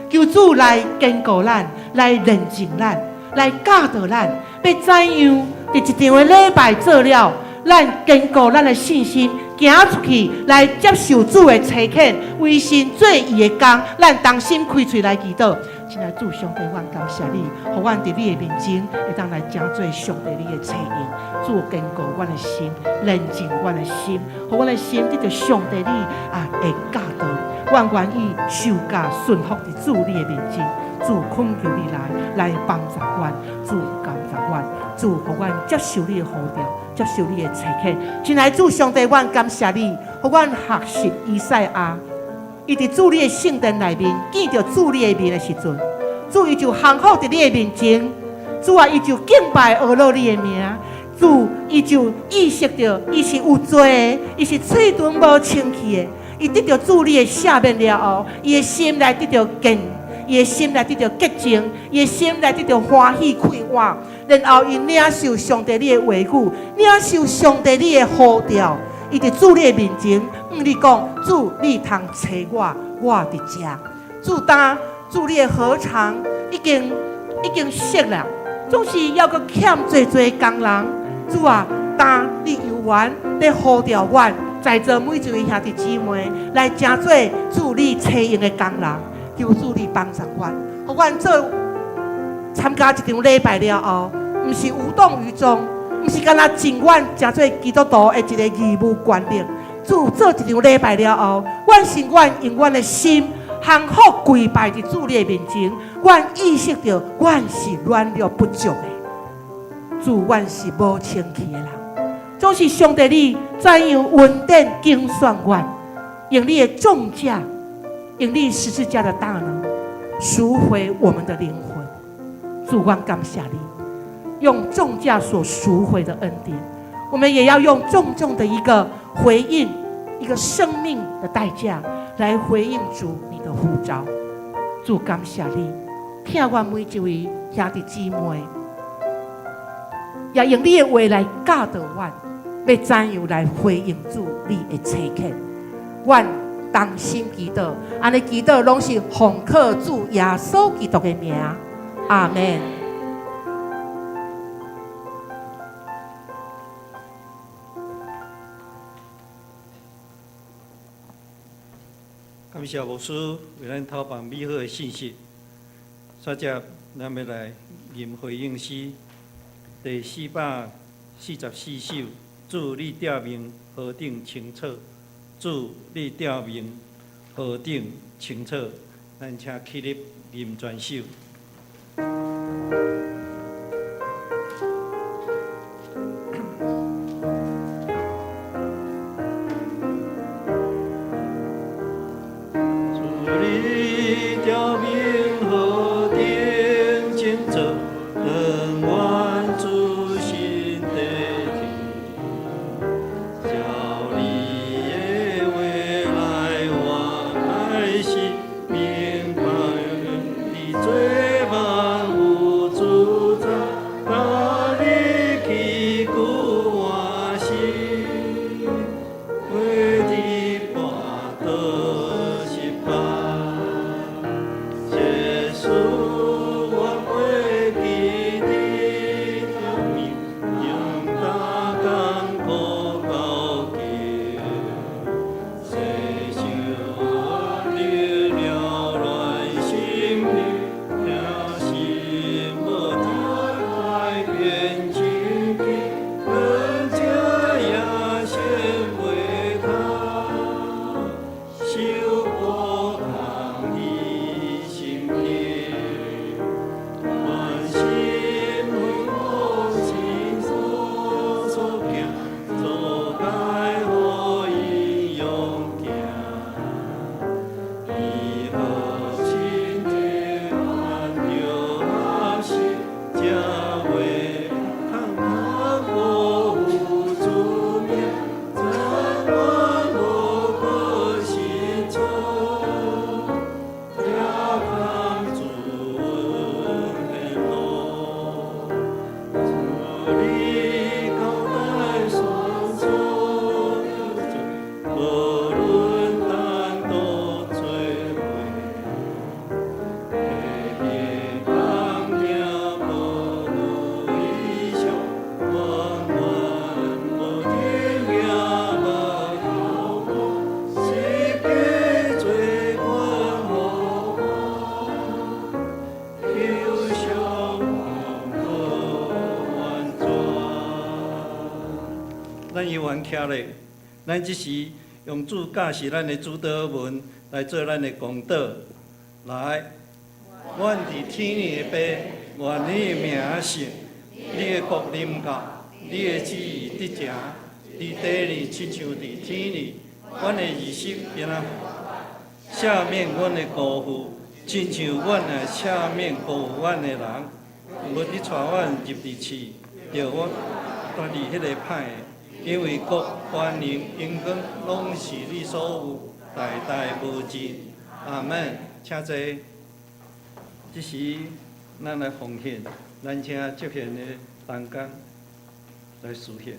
求主来坚固咱，来认证咱，来教导咱，要怎样伫一场的礼拜做了，咱坚固咱的信心，行出去来接受主的差遣，为神做伊的工。咱当心开嘴来祈祷。亲爱的主上帝，阮感谢你，互阮伫你的面前，会当来成做上帝你的采用。主坚固阮的心，认证阮的心，互阮的心得到上帝你的教导。阮愿意受教顺服伫主你的面前。主恳求你来帮助阮，主感谢阮，主互阮接受你的呼召，接受你的采遣。亲爱的主上帝，阮感谢你，互阮学习以赛亚。伊伫主你的圣殿内面见到主你的面的时阵，主伊就降服伫你的面前，主啊，伊就敬拜阿罗你的名，主伊就意识到伊是有罪的，伊是嘴唇无清气的，伊得到主你的赦免了后，伊的心内得到伊的心内得到洁净，伊的心内得到欢喜快活，然后伊领受上帝你的话语，领受上帝你的呼召。伊伫主你的面前，你讲主，你通找我，我伫遮。主当主你的何长已经熟了，总是要搁欠侪工人。主啊，当你有缘咧呼召阮，在座每一位兄弟姊妹来成做主你采用的工人，求主你帮助阮，互阮做参加一场礼拜了后，毋是无动于衷。毋是干那尽阮诚做基督徒的一个义务权利。主做一场礼拜了后，阮是阮用阮的心降服跪拜伫主你的面前，阮意识到阮是软弱不足的，主阮是无清气的人。总是上帝你怎样恩典拣选阮，用你的重价，用你十字架的大能赎回我们的灵魂。主，阮感谢你。用重价所赎回的恩典，我们也要用重重的一个回应，一个生命的代价来回应主你的呼召。主感谢你，听我每一位兄弟姊妹，也用你的话来教导阮，要怎样来回应主你的差遣。阮当心祈祷，安尼祈祷拢是奉靠主耶稣基督的名，阿们。感谢牧师为咱投放美好的信息。接着，咱要来念回应诗第444首。主你调明何等清澈，主你调明何等清澈。咱请起立念全首。最万物主。游园徛咧，咱即时用主教示咱的主祷文来做咱的公道。来，阮伫天里的爸，愿你的名圣，你的国临到，你的旨意得成，伫地里亲像伫天里。阮的日食今仔赦免阮的辜负，亲像阮也赦免辜负阮的人。无你带阮入地去，叫我带离迄个歹的，因为国、权能、荣光，拢是你所有，代代无尽。阿门。请坐。即时，咱来奉献，咱请接献的同工来实现。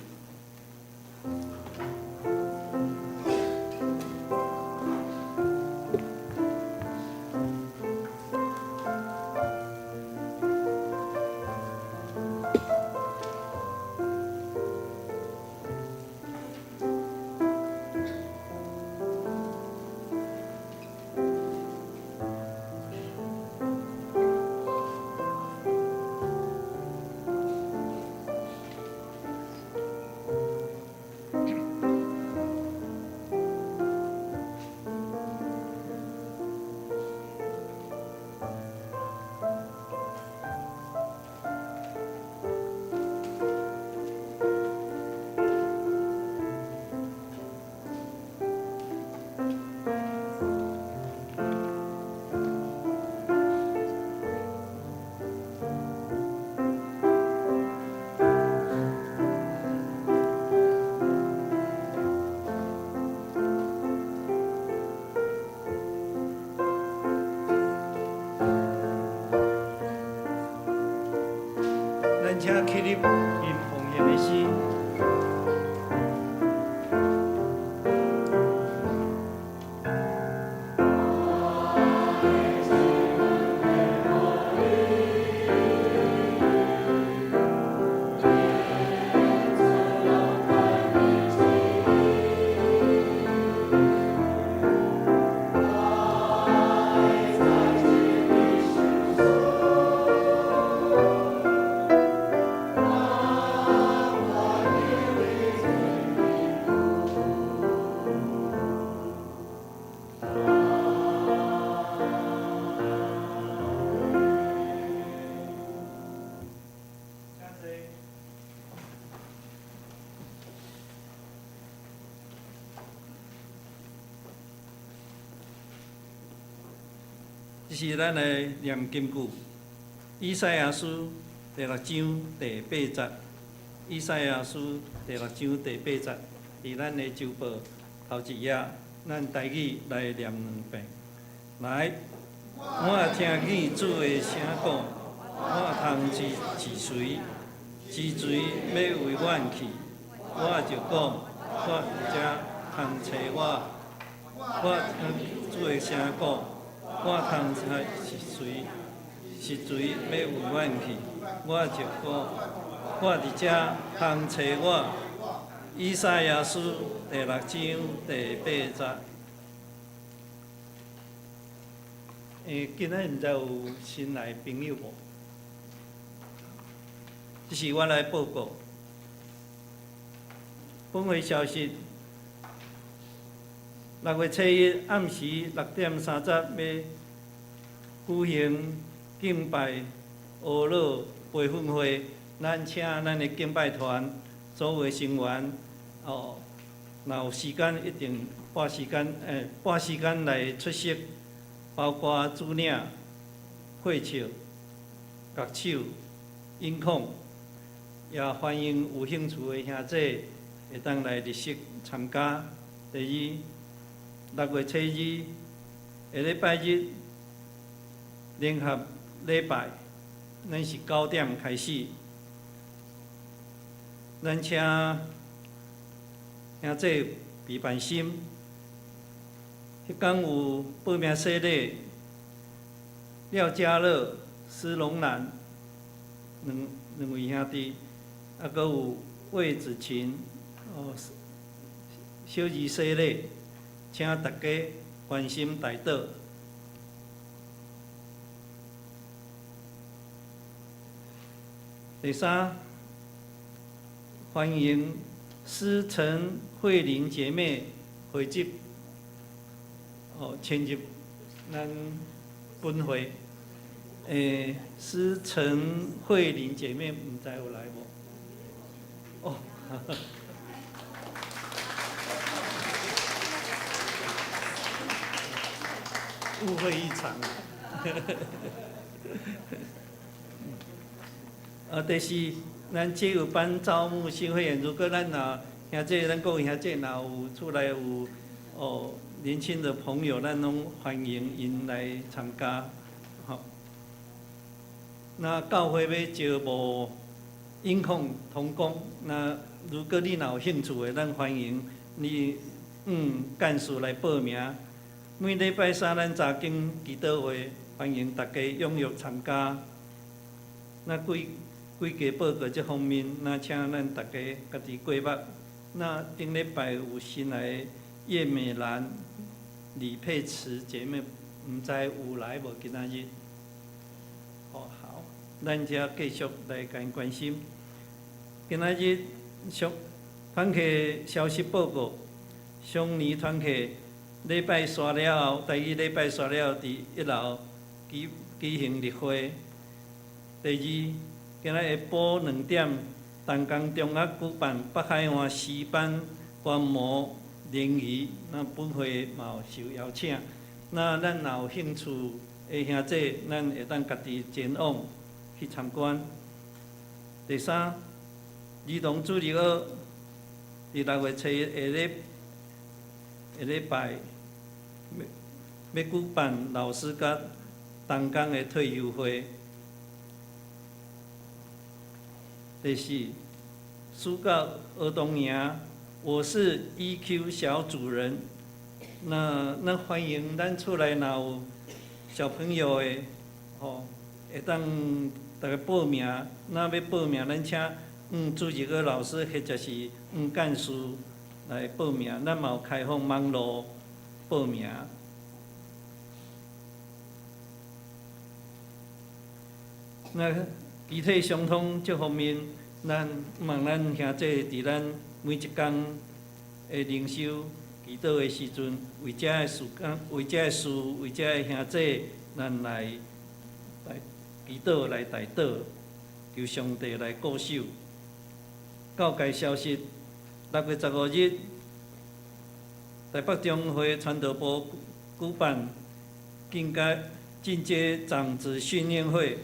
请起立，因奉献的诗。这是咱来念金句，以赛亚书第6章第8节，以赛亚书第6章第8节，伫咱的周报头一页，咱台语来念2遍。来，我也听见主的声讲，我也通治谁，治谁要为阮去，我就讲，我这通找我，我听主的声讲。我通猜是谁要为阮去，我就讲，我伫遮通找我。以赛亚书第6章第8节。今仔毋知有新来朋友无？这是我来报告。本会消息。6月7日暗时6点30要举行敬拜俄罗培训会，咱请咱的敬拜团所有成员若有时间一定拨时间来出席，包括主领、会笑、乐手、音控，也欢迎有兴趣的兄弟会当来入席参加。第二，6月7日下礼拜日联合礼拜，咱是9点开始。咱请兄弟备办心。迄天有报名洗礼，廖家乐、施龙兰两位兄弟，啊，阁有魏子琴、小儿洗礼，请大家关心代祷。第三，欢迎师承慧玲姐妹汇集，迁入咱本会。师承慧玲姐妹，唔知有来无？哦，误会一场。第四，咱这有办招募新会员，如果咱兄弟，咱各位兄弟若有出来有年轻的朋友，咱拢欢迎因来参加。那教会要招募音控同工，那如果你若有兴趣的，咱欢迎你干事来报名。每礼拜三咱查经祈祷会，欢迎大家踊跃参加。那规家报告这方面，那请咱大家家己过目。那顶礼拜有新来的叶美兰、李佩慈姐妹，唔知有来无？今仔日？好，咱遮继续来甲因关心。今仔日团契消息报告，上年团契礼拜刷了后，第一礼拜刷了后，伫1楼举行例会。第二，今仔下晡2点，淡江中学举办北海岸诗班观摩联谊，那本会嘛有受邀请。那咱若有兴趣的兄弟，咱会当家己前往去参观。第三，儿童主日学伫6月7下礼拜要举办老师甲同工的退休会。第四，暑假儿童营，我是 EQ 小主人。那欢迎咱厝内若有小朋友的，会当大家报名。那要报名，咱请主日学老师或者是干事来报名。咱嘛有开放网络报名。那具体相通这方面，咱望咱兄弟伫咱每一天的灵修祈祷的时阵，为遮的事、为遮的兄弟，咱来祈祷来代祷，求上帝来固守。教界消息，6月15日，台北中会传道部举办进阶长子训练会。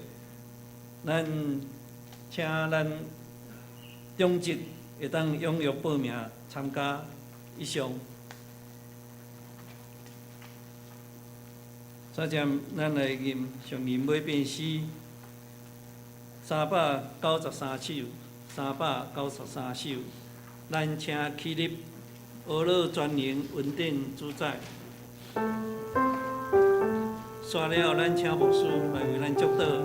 咱请咱中职会当踊跃报名参加以上。再将咱来念上念尾变诗393首，咱请起立，俄勒专营稳定主宰。刷了，咱请牧师来为咱祝祷。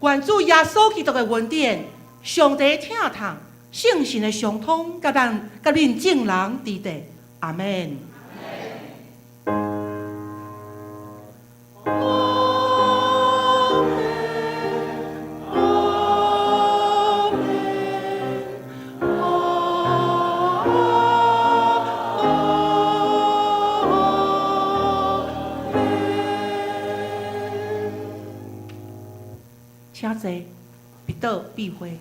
愿主耶稣基督的恩典、上帝疼痛、圣神的相通，甲恁众人伫地，阿门。请坐，必倒必会。